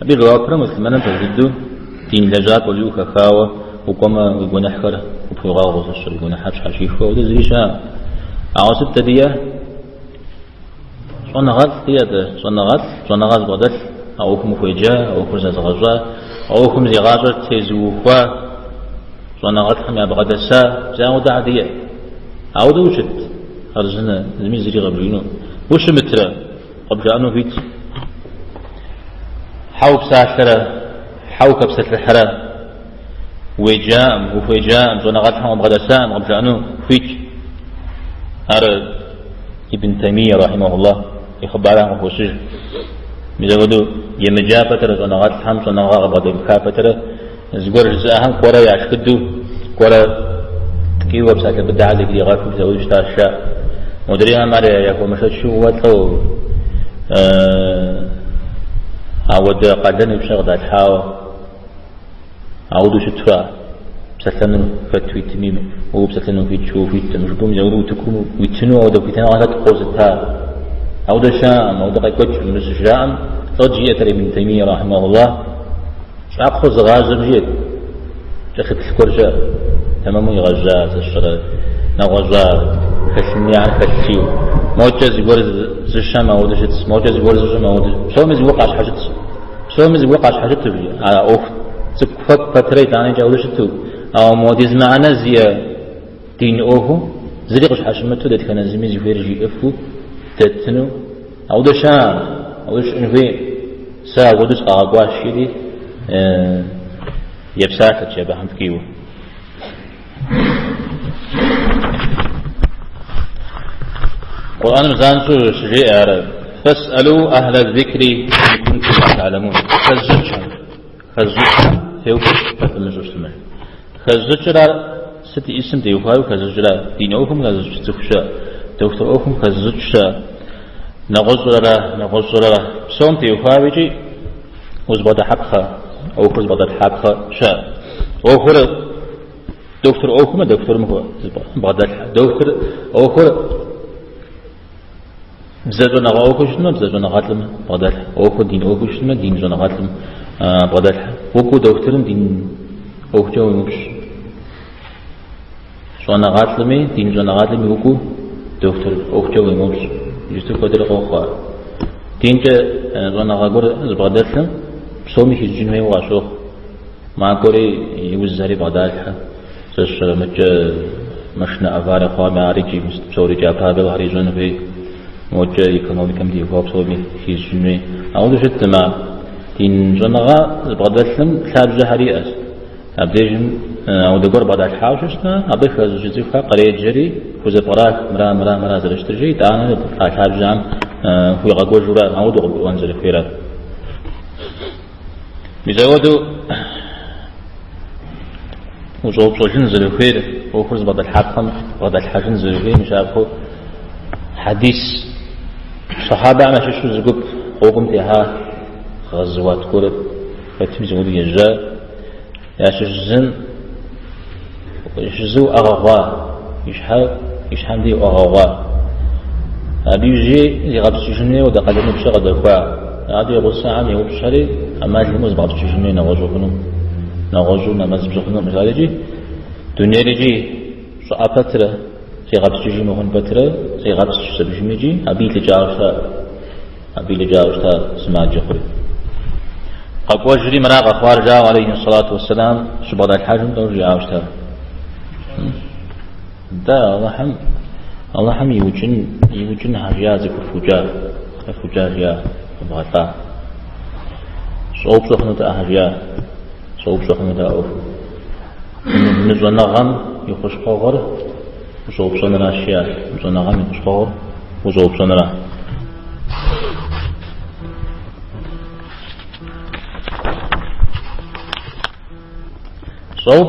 أبي جوابر مسلمان تزدو دين لجات وليو خاوة وكما يقول نحكر وفوقا غوص يقول نحبش حشيفه وده زيشا عاصب تديه صنغات تيادة صنغات بدل أوكم فيجا أوكم زغزا أوكم زغازة تزوخوا صنغات هم يبغى دسا زاو دعدية عود وجد أرزنا زميل زري قبلينو وش مترا قبل أنه فيت حاو بساترة حاو كبسة الحرة وجام وفجام زونا غدهم غدسان قبل أنه فيت أرى ابن تيمية رحمه الله يخبر عنه وسج مزودو يمجا فترة زونا غدهم زونا غبض بكافترة زغور زاهم قرا يشكدو قرا كي وبسات بدع ذيك اللي غاف بزوج تاشا مدريها ماريا يكون مشات شو واتلو عود قدني بشغل الحاو عودو شترا بساتنو فتوي تميم هو بساتنو في تشوف في تنجبهم يورو تكونوا ويتنو عودو في تنا غلط قوزتها عودو شام عودو قيكوتش من الشام رجية ابن تيمية رحمه الله أخذ غازم جيد تأخذ الكرجة تمام يغزات الشرط نغزات خشني عن خشيو موجز يقول زشام أو دشت موجز يقول زشام أو دشت شو مز يوقع حاجت شو مز يوقع حاجت تبي على أوف تكفت فترة ثانية جاول شتو أو موديز معنا زي دين أوه زريقش حشمته ده كان زميز يفرجي أفو تتنو أو دشام أو دش إنفي سا ودش أقواش شدي يبساتك يا بهم كيو القرآن مزانسو شجيء عرب فاسألوا أهل الذكر إن كنتم لا تعلمون خزجهم ثيوب فتمزوش تمر خزجرا ستي اسم تيوفاو خزجرا دينوكم خزجتوشا دكتوروكم خزجشا نغزرا سوم تيوفاو جي وزبط حقها أو خذ بدل حقها شاء أخر دكتور أخر دكتور مهو بدل دكتور أخر زادنا أخر شنو زادنا غاتلم بدل أخر دين أخر شنو دين زادنا غاتلم بدل وكو دكتور دين أخر جو يمش زادنا غاتلمي دين زادنا غاتلمي وكو دكتور أخر جو يمش يستو بدل أخر دين ج زادنا غاقول بدلهم سومي في الجنوي واشوخ ما كوري يوزاري بعدالها سش متى مشنا أفارق قام عارجي مستبصوري جابها بالهريجون في موجة يكونوا بكم دي فوق سومي في الجنوي أول شيء ما تين جنغا بعدالهم ثاب جهري أس أبديجن أو دكور بعدال حاوشنا أبي خذ جزيفها قرية جري خذ براك مرا زرشترجي تعانا ثاب جام هو يقول جرا أو دكور وانزل خيرا بزودو وجوب صوشن زلوخير وخرز بعد الحاكم بعد الحاكم زلوخير مش عارفه حديث صحابة ما شو زقب قوم تها غزوات كورب فتمي زود يجا يا شجن يشزو أغوا يشحن دي أغوا أبي يجي يغبس شجنة وده قدمه بشغل الخوا هذا يقول ساعة يقول شري أما اللي مز بعض الشجنة نغزو خنو نغزو نمز بزخنو مثال يجي دنيا يجي شو أبتره سيغبس شجنة هون بتره سيغبس شجنة يجي أبي لجاوشتا سماع جخري قبوا جري مراق أخبار جاء عليه الصلاة والسلام شو بعد الحجم دور جاوشتا ده الله هم يوجن حاجات الفجار يا بغتا صوب سخنة أهجا صوب سخنة أوف نزونا غم يخش قغر وصوب سنرا شيا نزونا غم يخش قغر وصوب سنرا صوب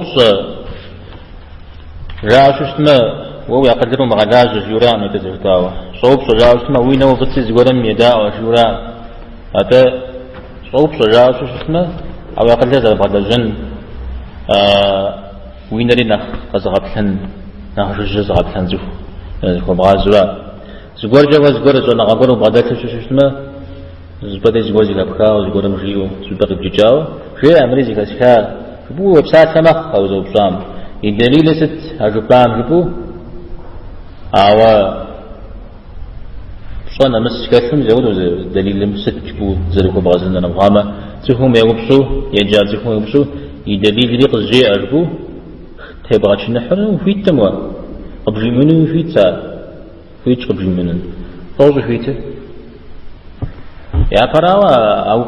راششنا وهو يقدر مغلاز جوران يتزهتاوه صوب راششنا وينه وفتي زغرم يداء جوران هذا صوب صجاع شو اسمه أو يقل هذا بعد الجن وينري نخ قزغبتن نخ جزغبتن زف خبغازوا زغور جوا زغور زنا غور بعد شو اسمه زبدة زغور زغبكا زغور مجيو زبدة بجاو شيء أمري زغشكا بو وبسات سمخ أو زوبسام الدليل ست هجوبام بو أو صانا مسكتهم زودوا دليل مسك بو زرقوا بعضنا نفهمه تهم يوبسو يجازهم يوبسو يدليل ريق الجي أربو تبغى تنحر وفي التموى أبجي منو في تا فيتش قبل منن طوز فيته يا براوا أو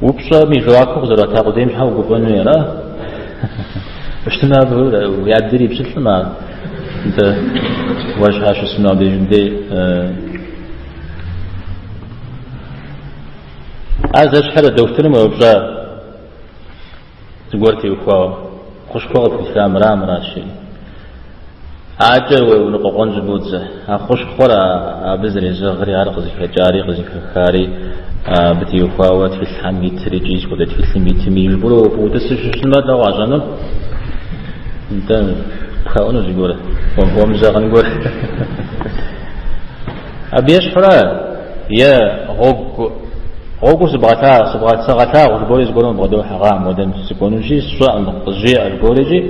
وبص ميجواكو غزرة تقديم حاول قبلنا يرى اشتنا بقول ويعدري بشكل ما أنت واش هاش اسمه بيجندي هذا شحال دوفتنا ما وبص تقولتي وخوا خوش خوا في الإسلام رام راشي عاجر ونقوقون زبودزه خوش خورا بزري زغري عرق زي جاري غزي خاري بتي وخوا في الحمي تريجيش ولا في الحمي تميل برو بودسش شنو ده واجنن انت خاونو زيقوله هو مزاغ نقول ابيش حرا يا غوغ سبغاتا وبوليس قولون بغدو حرام ودن سكونو شي سواء نقضي البوليجي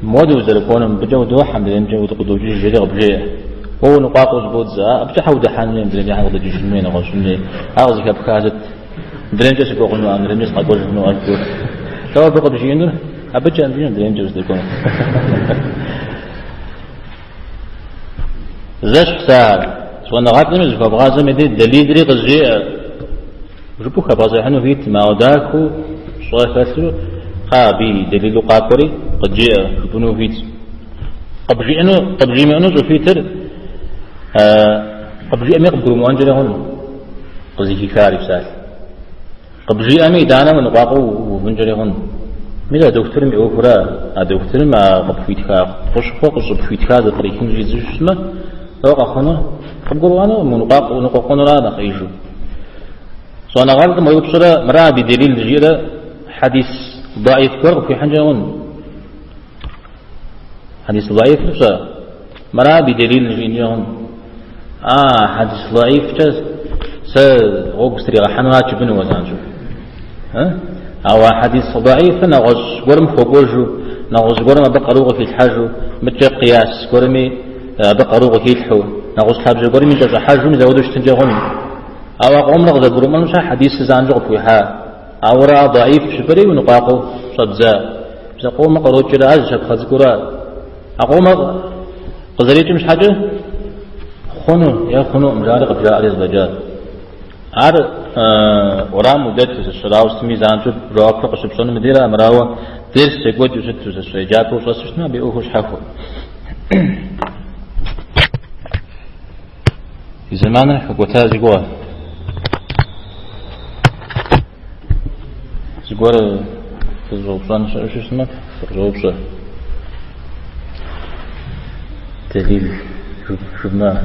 مودو زرقونم بجو دو حمد لين جو تقدو جي جري بجي هو نقاقو زبودزا بتحاول حنين بلين جاي غدو جيمين غوشني اغز كبكازت بلين جس بقولو ان رميس قاقو نو اكو لو بقى بجينو ابجان بلين جس دكون زش سال سو نغاد نمز فبغازه مدي دليل دري قزي جبو خبازه حنو فيت ما وداكو صوفاتو قابي دليل قاقري قد جاء بنو فيت قبجي منو زفيتر قبجي أمي قبرو موانجر هون قزي كاري بسال قبجي أمي دانا من قاقو وبنجر هون ميلا دكتور مي أوفرا دكتور ما قب فيتها خوش فوق قب فيتها ذا طريقين جيزو شسمه لو خنا قبرو أنا من قاقو نقاقون رانا خيجو سو أنا غالط ما يبصر مرا بدليل جيرة حديث ضعيف كرب في حنجون حديث ضعيف لسه مرا بدليل جينيون حديث ضعيف جز س غوغستري غحنوات بنو وزانجو أو حديث ضعيف نغز قرم فوقوجو نغز قرم بقروغ في الحاجو متى قياس قرمي بقروغ في الحو نغز حابج قرمي جز حاجو نزودوش تنجغون أو قوم نغز قرم مش حديث زانجو فيها أورا ضعيف شبري ونقاقو صدزا بس قوم قروج كده عز شب خذكرا أقوم قزريت مش حاجة خنو يا خنو مجارق بجاء عليه الزجاج عار ورا مدة الشراو سمي زانجو راقق شبصون مديرة مراوة دير سيقوت يوسد سيجاتو وصلنا بيوهوش حفو في زمانه حقوتها زيقوه زيقوه تزوبشان شو اسمه تزوبشة دليل شفنا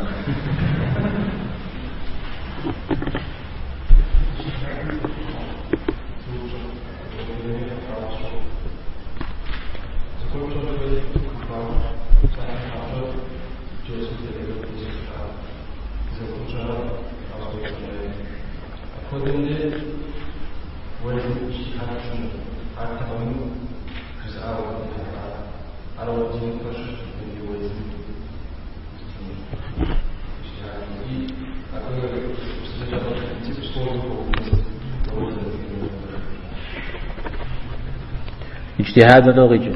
اجتهاد لغيجه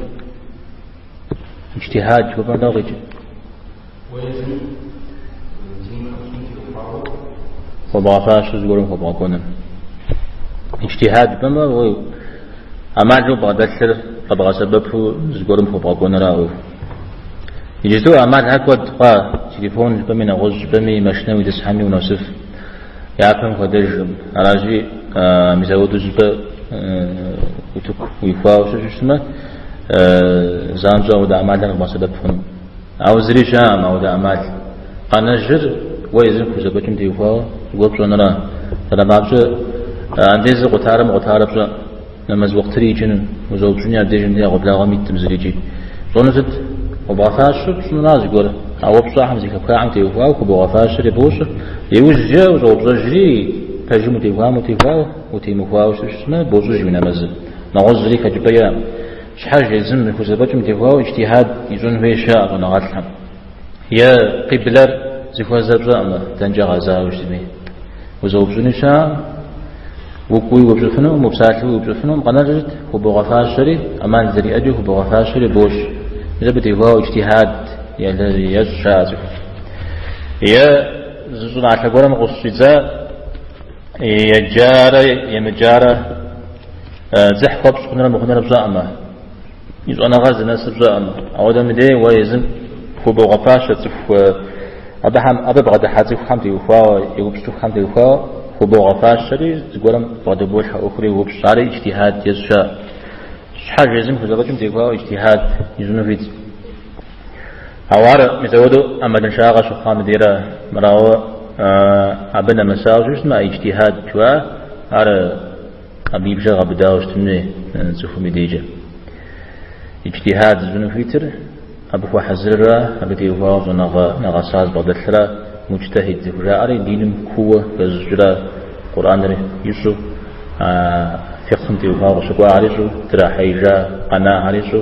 اجتهاد شو بعد لغيجه فبعثاش زورهم فبعكونن اجتهاد بما هو أما جو بعد السر فبعث سببه زورهم فبعكونن راو يجتو أما هكذا قا تليفون بمن غز بمي مشنوي تسحمي ونوصف يعرفهم خدج راجي مزودو زبا ويفاو شو اسمه زانجا ودا أعمال رغم سببهم أو زريشام أو دا أعمال قنجر ويزن كوزبكم تيفاو وقف نرى ترى بعض عندي قطارم بجا نمز وقت ريجن وزوجني عديجن دي قبل غميت تمزريجي صنعت وبعثاش شو نازي قول أو بصاح مزيك كاعم تيفاو كبعثاش ربوش يوجه وزوجي تجمع تيفاو وتيمفاو شو اسمه بوزوج من مزل نغز لي كجبيا شحاج يلزم كوزبكم تيفاو اجتهاد يزون في شاء ونغاتلهم يا قبلر زفوا زرزا تنجا غزا وشتمي وزوجني شاء وكوي وبجفنو مبساتي وبجفنو قناجت وبغفاشري أمان زري أجو وبغفاشري بوش إذا بتيفاو اجتهاد الذي يشاء يا زوجنا على قولهم قصيزة يجارة يمجارة زح قبش خنا بزعمة يزونا غاز الناس بزعمة أودا مدي ويزم خبو غفاشة أبا بغدا حاتي خمتي وفا يوبشتو خمتي وفا خبو غفاشة تقولهم بغدا بوش أخري وبشاري اجتهاد يزشاء شحال يزم خزا بجم تيقوا اجتهاد يزونو فيت أوار مزودو أما دنشاغا شخا مديرة مراوة أبنا مساوش ما اجتهاد شوا أرى أبي بجا غبداوش تمني نزوفو مديجة اجتهاد زونو فيتر أبو حزرة أبدي وفاز نغا ساز بدلرة مجتهد زفرة أري دينم قوة بزجرة قرآن يسو فقه تيوفاز شقوا عريسو ترى حيجا قناة عريسو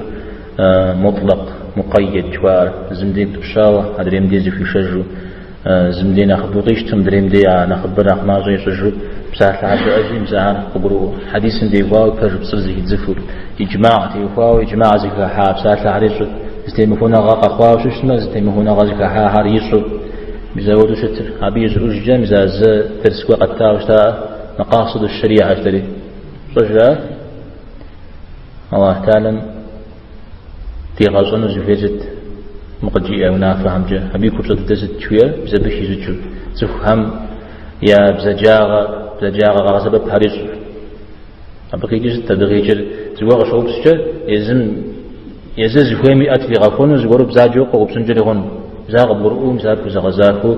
مطلق مقيد جوار زمدين تبشاوة أدريم ديزي في شجو زمدين أخبو غيشتم دريم دي نخبر أخماجي شجو بساحة عبد أجي مزعان قبرو حديث ديوفاو كرج بصرزي يتزفر إجماع تيوفاو إجماع زكا حاب بساحة عريسو زتيمهونا غاقا خواو ششما زتيمهونا غازكا حا هاريسو بزاودو شتر عبيز رججا مزاز ترسكوا قتاوشتا مقاصد الشريعة تري صجرا الله تعالى تيغازون زفيزت مقجي أو نافهم جا أبي كبسة تزت شوية بزبشي زجو زفهم يا بزجاغة غازبا بحريص أبقي جزت تبغيجر زواغ شعوب سجا يزز فهمي أتلي غفون زورو بزاجو قوب سنجري زاغ برؤوم زاكو زغزاكو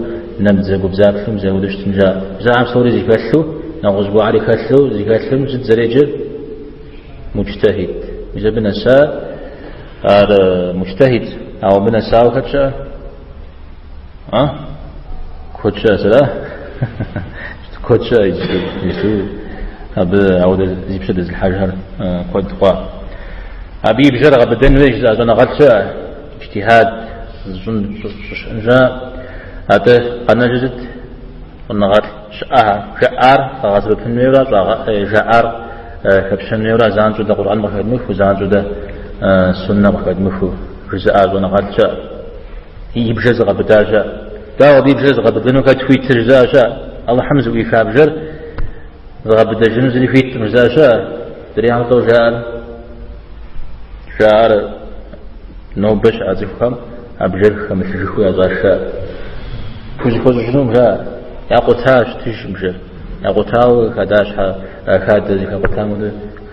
نم زاغو بزاكلم زاغو دشتنجا زاعم صوري زيكاتلو نغزبو علي كاتلو زيكاتلم زد زريجر مجتهد إذا بنسا مجتهد أو بنسا وكتشا كتشا سلا كتشا يسو أبدا زيبشد الحجر قد قوا أبي بجرغ بدن ويج زنا غلسة اجتهاد زن جاء هذا قنا جزت قنا غل شعار فغزب فنيورا شعار كبشن نيورا زان جود القرآن مخد مفو زان جود السنة مخد مفو جزاء زنا غلسة يبجزغ بداجة قال بيبجزغ بدنو كتويتر جزاء الله حمز ويكابجر غبدا جنز اللي فيت مزاشا دري عم تو شعر نوبش عزفهم أبجر خمس جخويا زاشا فوز شنو مجا ياقوتاش تيش مجا ياقوتاو كداش كاد زي كاقوتامو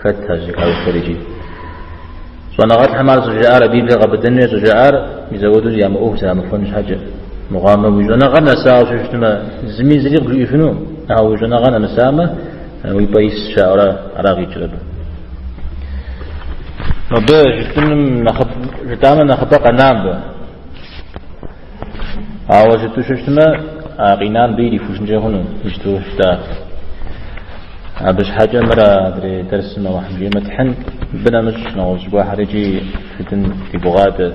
خدها زي كاو خريجي صنعات حمار زجار بيبلغ بدن زجار يزودوا يا مؤوه زي ما فنش حاجة مغامة وجونا غنا ساو شفتما زميل زي يفنو أو وجونا غنا مسامة ويبايس شعرا عراقي جرب نبى جتنا نخبق نام به أو جتو شفتما قينان بيدي فوشنجا هنو جتو شتا أبش حاجة مرة دري درس ما واحد جي متحن بنا مش نوز واحد يجي فتن في بغاد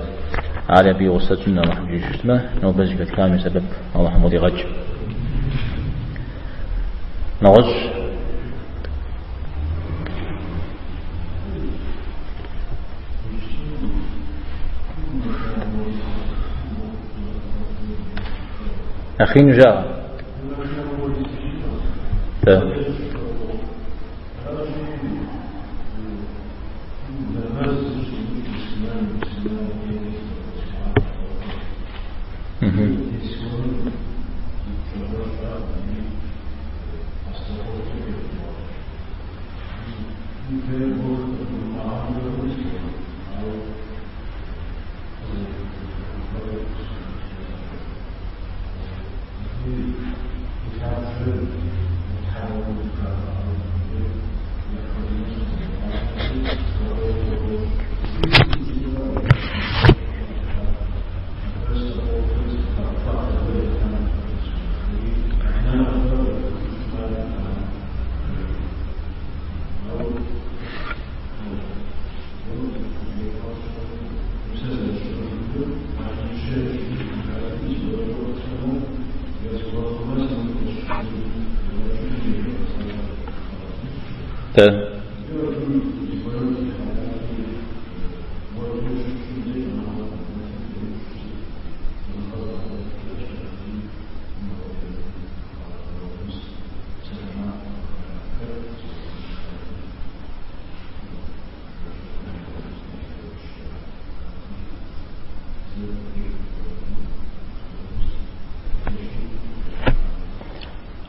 على بي غصتنا واحد جي شفتما نبى جت كامل سبب الله حمودي غج نوز أخي نجاة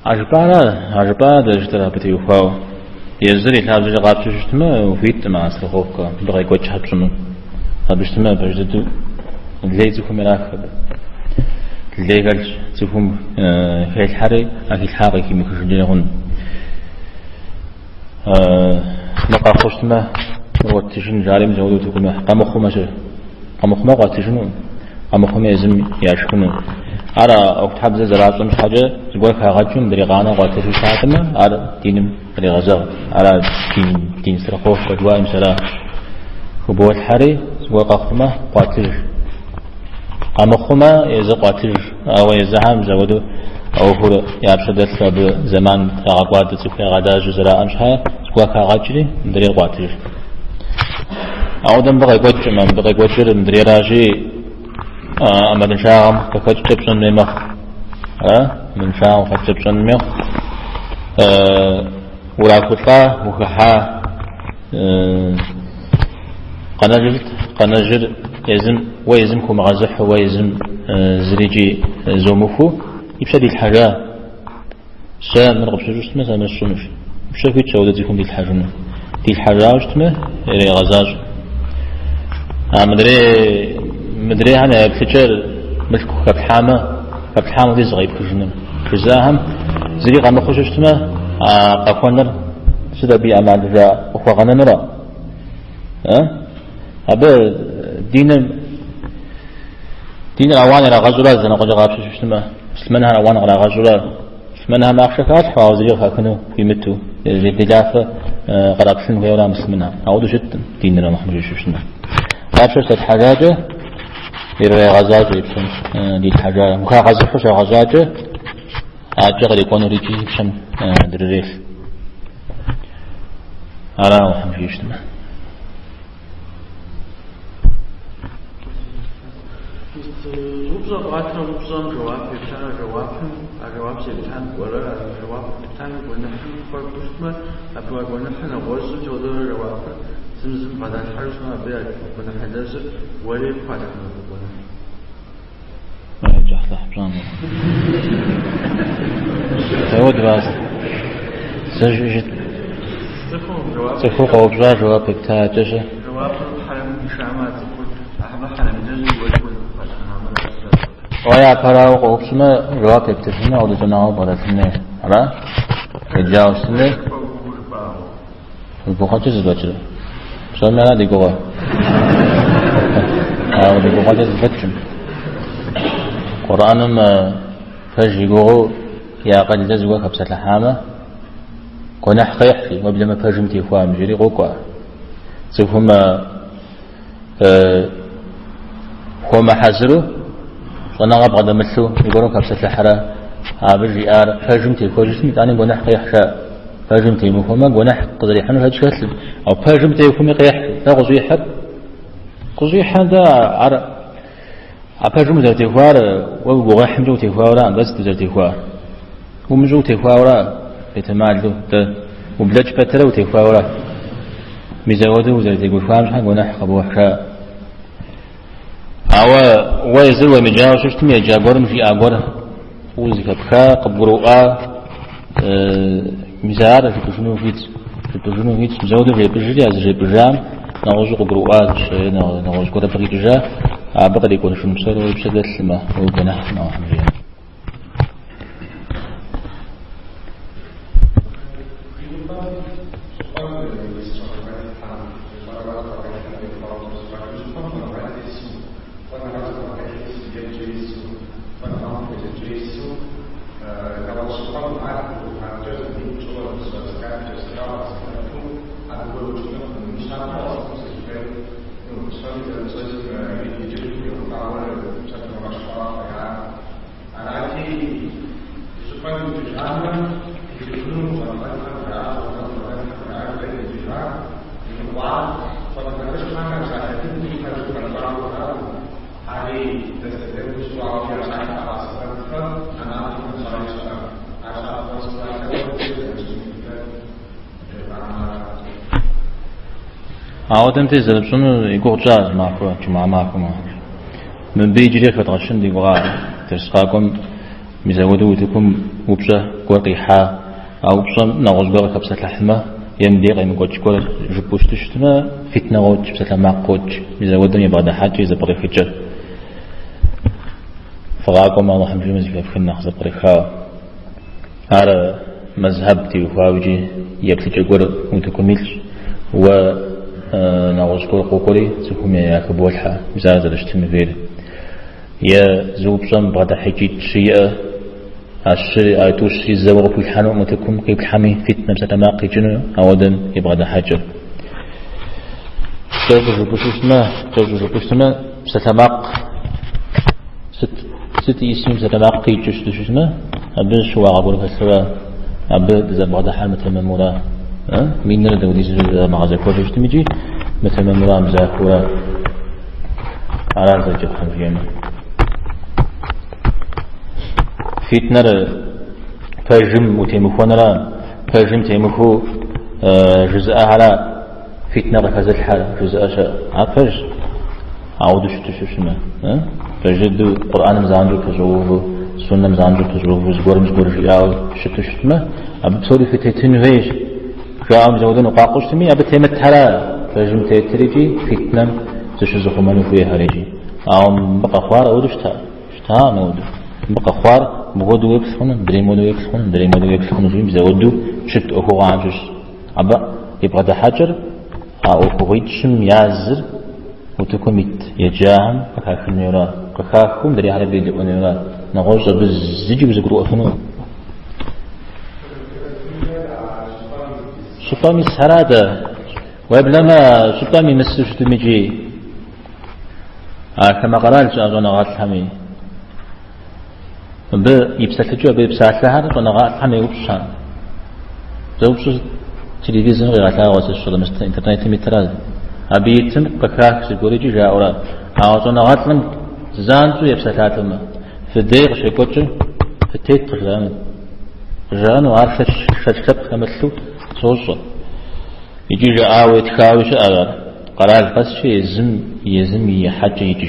عجبا دجتها بتيوفاو يزري لها بجا غاب شفتما وفيت مع أسرخوك بغي قوتش حبشنو هبشتما بجدو اللي تفهم راكب اللي قال تفهم في الحري أكيد الحاقي كي مكشجلهن نقا خوشتما واتشن جارم زودو تكون قمخما واتشنو قمخما يزم ياشكنو على أكتب زرعت مش حاجة زقول كهاجم دريقانا واتشو شاتما على دينم دريغزا على دين سرقوف بدوائم سرا وبوت حري زقول قمخما واتش قمخما يز قاتل أو يزهم زودو أو هو يابشدت بزمان تغاقوات تسوي غدا جزراء مشها زقول كهاجري دريق قاتل أودم بغي قوتش من بغي قوتش دري راجي من شاهم ككتب مخ من شاهم كتب مخ ولا كتلا وكها قناجر يزم ويزم كم غزح ويزم زريجي زومفو يبشر الحاجة شا من قبل شجوش مثلا الشمش بشر في تشاودة يكون دي الحاجة دي الحاجة وشتمه إلى غزاج مدري أنا بفكر ملكو كبحامة دي صغير كجنم كزاهم زري قام خوشتمه قاقونر سدا بي أمال جاء وخوانا نرى هذا دين الأوان على غزولات زنا قد غاب شتمه سلمنها الأوان على غزولات سلمنها ما أخشكات حوازريها كانوا في متو زي دلافة قراب سن غيرها مسلمنها أعوذ جدا ديننا محمد شتمه غاب شتت حاجة يروي غزاجة يبشن دي الحاجة مكا غزفش غزاجة أجغل يكون ريجي يبشن درريف على محمد شتمه Rupsa Bratra, Rupsam, Jawab, Peptana, Jawabim, Ajawab, Septan, Walla, Jawab, Peptan, Gunahan, Korkushma, Abdua Gunahan, Awarsu, Jodo, Jawab, Simsim, Padan, Harishma, Abed, Gunahan Desert, Wally, Padan, Gunahan. جحله حبران تعود باز سجد تفوق وبجا جواب بتاع جشه جواب حرم شامات تقول أحب حرم جزء ويقول ويا فراو قوسمه جواب بتفهمه أو دجناه براسمه على الجاوسمه البخاري جزء بتشر سامعنا ديكوا أو ديكوا جزء بتشم قرآن ما فجيقو يا قد جزوا خبسة لحامة قناح قيحفي وبلا ما فجمتي خوام جري قوقوا سوفما هما حزروا ونغب غدا مثلو يقولون خبسة لحرة عابر آر فجمتي خوجسمي تاني قناح قيحشا فجمتي مفهوما قناح قدري حنو هج كتل أو فجمتي يفهمي قيحفي لا قزوي حد عر أفجم ذا تفوار وبغى حمجو تفوار بس ذا تفوار ومجو تفوار بتمالو وبلج بترو تفوار مزودو ذا تقول فاهم حق ونحق بوحشا أو ويزر ومجاو شفتم يجابور مشي أبور وزك بخا قبروء مزار في بجنو فيت مزودو في بجري از جي بجام نغوز قبروء نغوز كذا بقي بقدر يكون في المسار ويبشدت لما ويبنح مع حمرين عودن تزلب شنو يقول جاء معكم جماعة معكم من بيجري فتغشن دي بغا تسقاكم مزودو تكون وبشة قرقيحة أو بشة نغوش بغا كبسة لحمة يمدي غيم قوتش كور جبوش تشتما فتنة غوتش بسة لما قوتش مزودو يبغى حاجة إذا بغي فجر فغاكم الله حمد مزيفة فخنا خزا بريخا على مذهب تيوفاوجي يبتلج قور وتكملش و نغوش كور قوكوري تكون ياكب والحا مزازة لشتم فيه يا زوبشم بعد حكي شيء الشيء أيتوش يزوج في الحنو متكم قيب الحمي فتنة بستماقي جنو أودن يبغى حاجة تجرب بشتما بستماق ست اسم بستماقي جشتما أبن شو عقول فسوا أبد إذا بعد حال مثل مورا مين نرد ودي مغازة كوجش تمجي مثل مورا مزاكوا على ذلك خمسين فتنة فجم وتيمخونا فجم تيمخو جزء على فتنة ركز الحال جزء شاء عفج عود شتشما فجد القرآن مزانجو تجوه سنة مزانجو تجوه زغور مزغور جاو شتشما أبصوري في تيتن فيش جاو مزودن وقاقوش تمي أبتيمت حلا فجم تيتريجي فتنة تشزخو منو فيها ريجي أو بقى خوار أودشتا شتا نودو بقى خوار مودو يكسخون دريمودو يكسخون فيهم زودو شت أخو عاجش أبا يبغى ده حجر أو خويتشم يازر وتكميت يجاهم كخاخم يرا كخاخم دري على بيد ونيرا نغوش بزيج بزقرو أفنو شطامي سرادة وابلما شطامي مسو شتمجي كما قرالش أغنى غات الحمي يبسلتجوا بيبسلتها ونغات حمي وبشان زوجش تلفزيون غير على واسع الشغل مست إنترنت متراز أبيتم بكاك سيقولي جاورا أو نغات لم زانتو يبسلتها لما في الدقيقة شيكوتش في التيت جان وعارف شكل خمسلو صوصة يجي جاء يتخاوش أغر قرار بس شيء يزم يحج يجي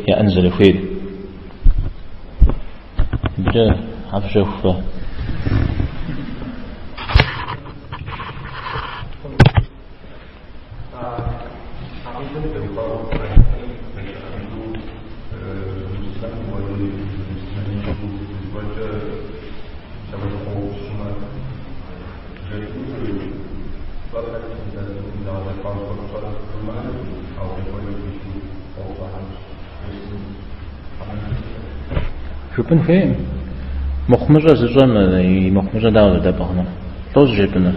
ينزل فيه بجا عفشوف شوفن فين مخمجة زجان مخمجة داود دبغنا توز جبنا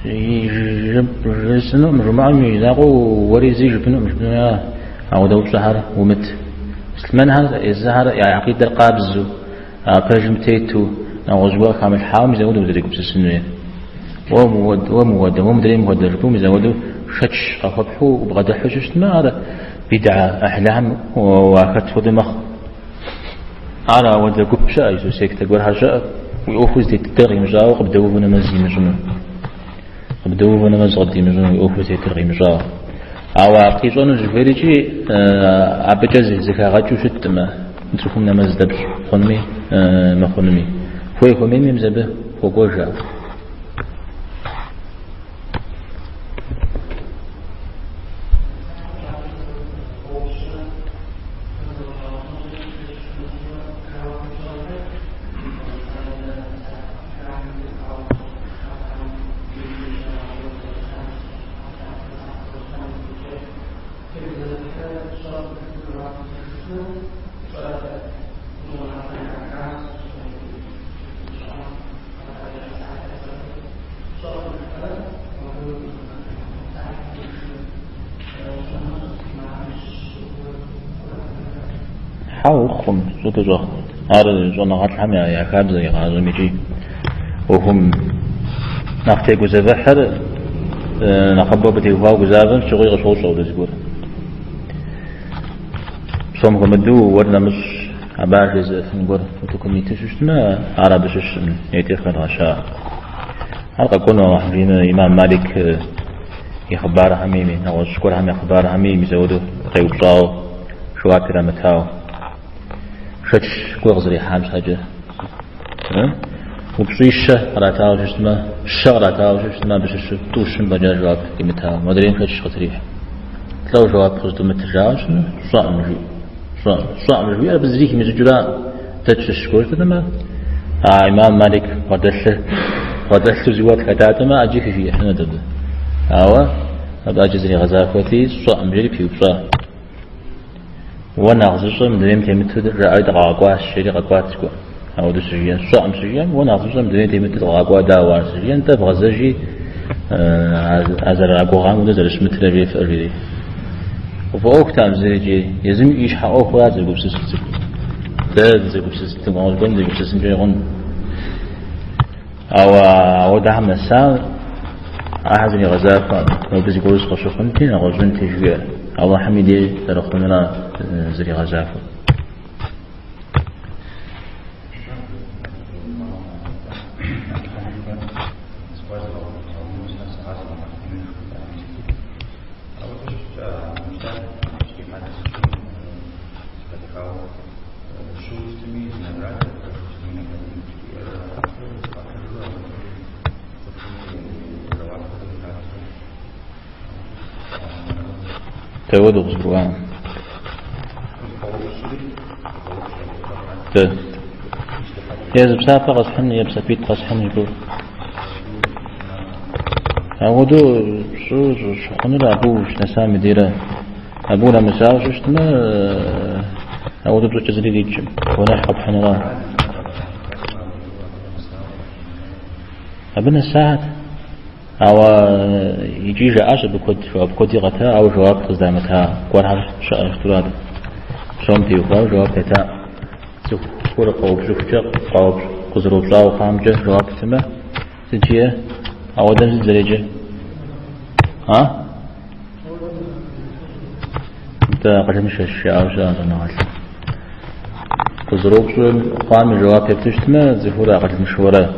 جبنا مجموعة يلاقو وريزي جبنا مجموعة أو داود شهر ومت سلمان هذا الزهر يعني عقيدة القابزو أبرجم تيتو أو جوا كامل حاوم يزودوا ذلك بسنوين ومدري مود ركوم يزودوا شتش أخبحو وبغدا حشش ما هذا بدعة أحلام وأخذت دمخ على ودا قبشة يسو سيك تقول حاجة ويأخذ دي تتغي مجاو قبدو بنمزي مجنون قبدو بنمز غدي مجنون ويأخذ دي تتغي مجاو أو عقيقون الجفريجي عبجازي زكا غاتشو شتما نتركم نمز دبش خنمي ما خنمي فوي خميمي مزبه فوقو جاو حاوخم زوجة هذا جناغات الحمية يا خابزة يا غازم يجي وهم نختي جزافحر نخبوا بتيفاو جزافن شغل غشوش أو دزبور صوم قمدو ورنا مش عبارة نقول وتكون يتششنا عرب شش يتخذ عشاء حلقة كنا محبين إمام مالك يخبار هميمي نقول شكر هم يخبار هميمي زودو قيوب صاو شواتر متاو شتش قوغزري حامس حاجة وبشيشة راتاو شتما الشغ راتاو شتما بشش توشن بجا جواب كمتها مدرين شتش خطريح لو جواب خزدو متجاوش صعم جو صعم جو أنا بزريك مزجلا تتشش كورت ما إمام مالك ودلت زوات كتاتا ما أجي في إحنا دب هذا أجزني غزافتي صعم جري في وصا وانا غزش من دين تيمت رأي دقاقوا الشيء دقاقوا تقول أو دسريان صعم سريان وانا غزش من دين تيمت دقاقوا داوار سريان تبغى زجي أزر أقوغان ونزل اسمت لبي في أربيدي وفوق تام زيجي يزم إيش حقوق وازل قبسس ده زي قبسس تمام قن زي قبسس نجيغن أو دعم السال أحزني غزافة لو بزي قرص خشوفنتي نغزون تجوية الله حميدي ترخوننا زي غزافة تودو بسروان يزب سافة قصحن يبسا بيت قصحن يقول أودو شو شخن الأبوش نسامي ديرا أبونا مساوش اشتما أودو بسوش جزري ديجم ونحقب حنرا أبنا الساعة أو يجي جاءش بكود يغتها أو جواب تزدامتها قوارها اختلاط شوم تيوخوا جواب تتا سكور قوب شكتق قوب قزروب لاو خامجة جواب تما تجيه أو دمز زريجة ها انت قلمش الشيء أو شاء نوعل قزروب شو خام جواب تبتشتما زفورة قلمش ورا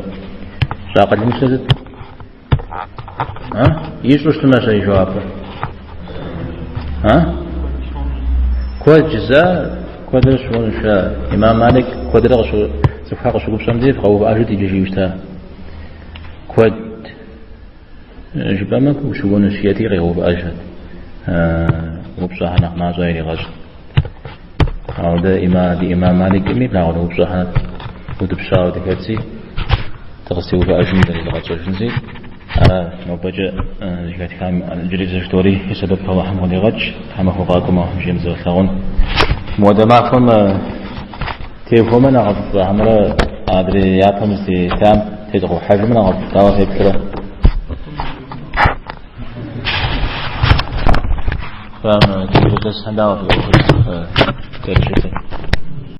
شا قلمش لزد ها يشوش تماشى جوابه ها كل جزاء كل شو شاء إمام مالك كل رغش سفحق شو بسم دي فهو أجد يجي يشتا كل جبامك وشو نسيتي غيره بأجد وبصح نحن زايري غش أو ده إمام مالك مين لا ولا وبصح ودبشاو دكتي تغسي وبأجد اللي غش جنزي نوبجة جات كام جريز جدوري يسبب الله حمد غج حما فوقكم وهم زوثون مودما فم تيفهم أنا عبد عمرو أدري ياتهم في تام تدخل حجمنا عبد دعوة هيك كده فما تيجي بس هنداوة في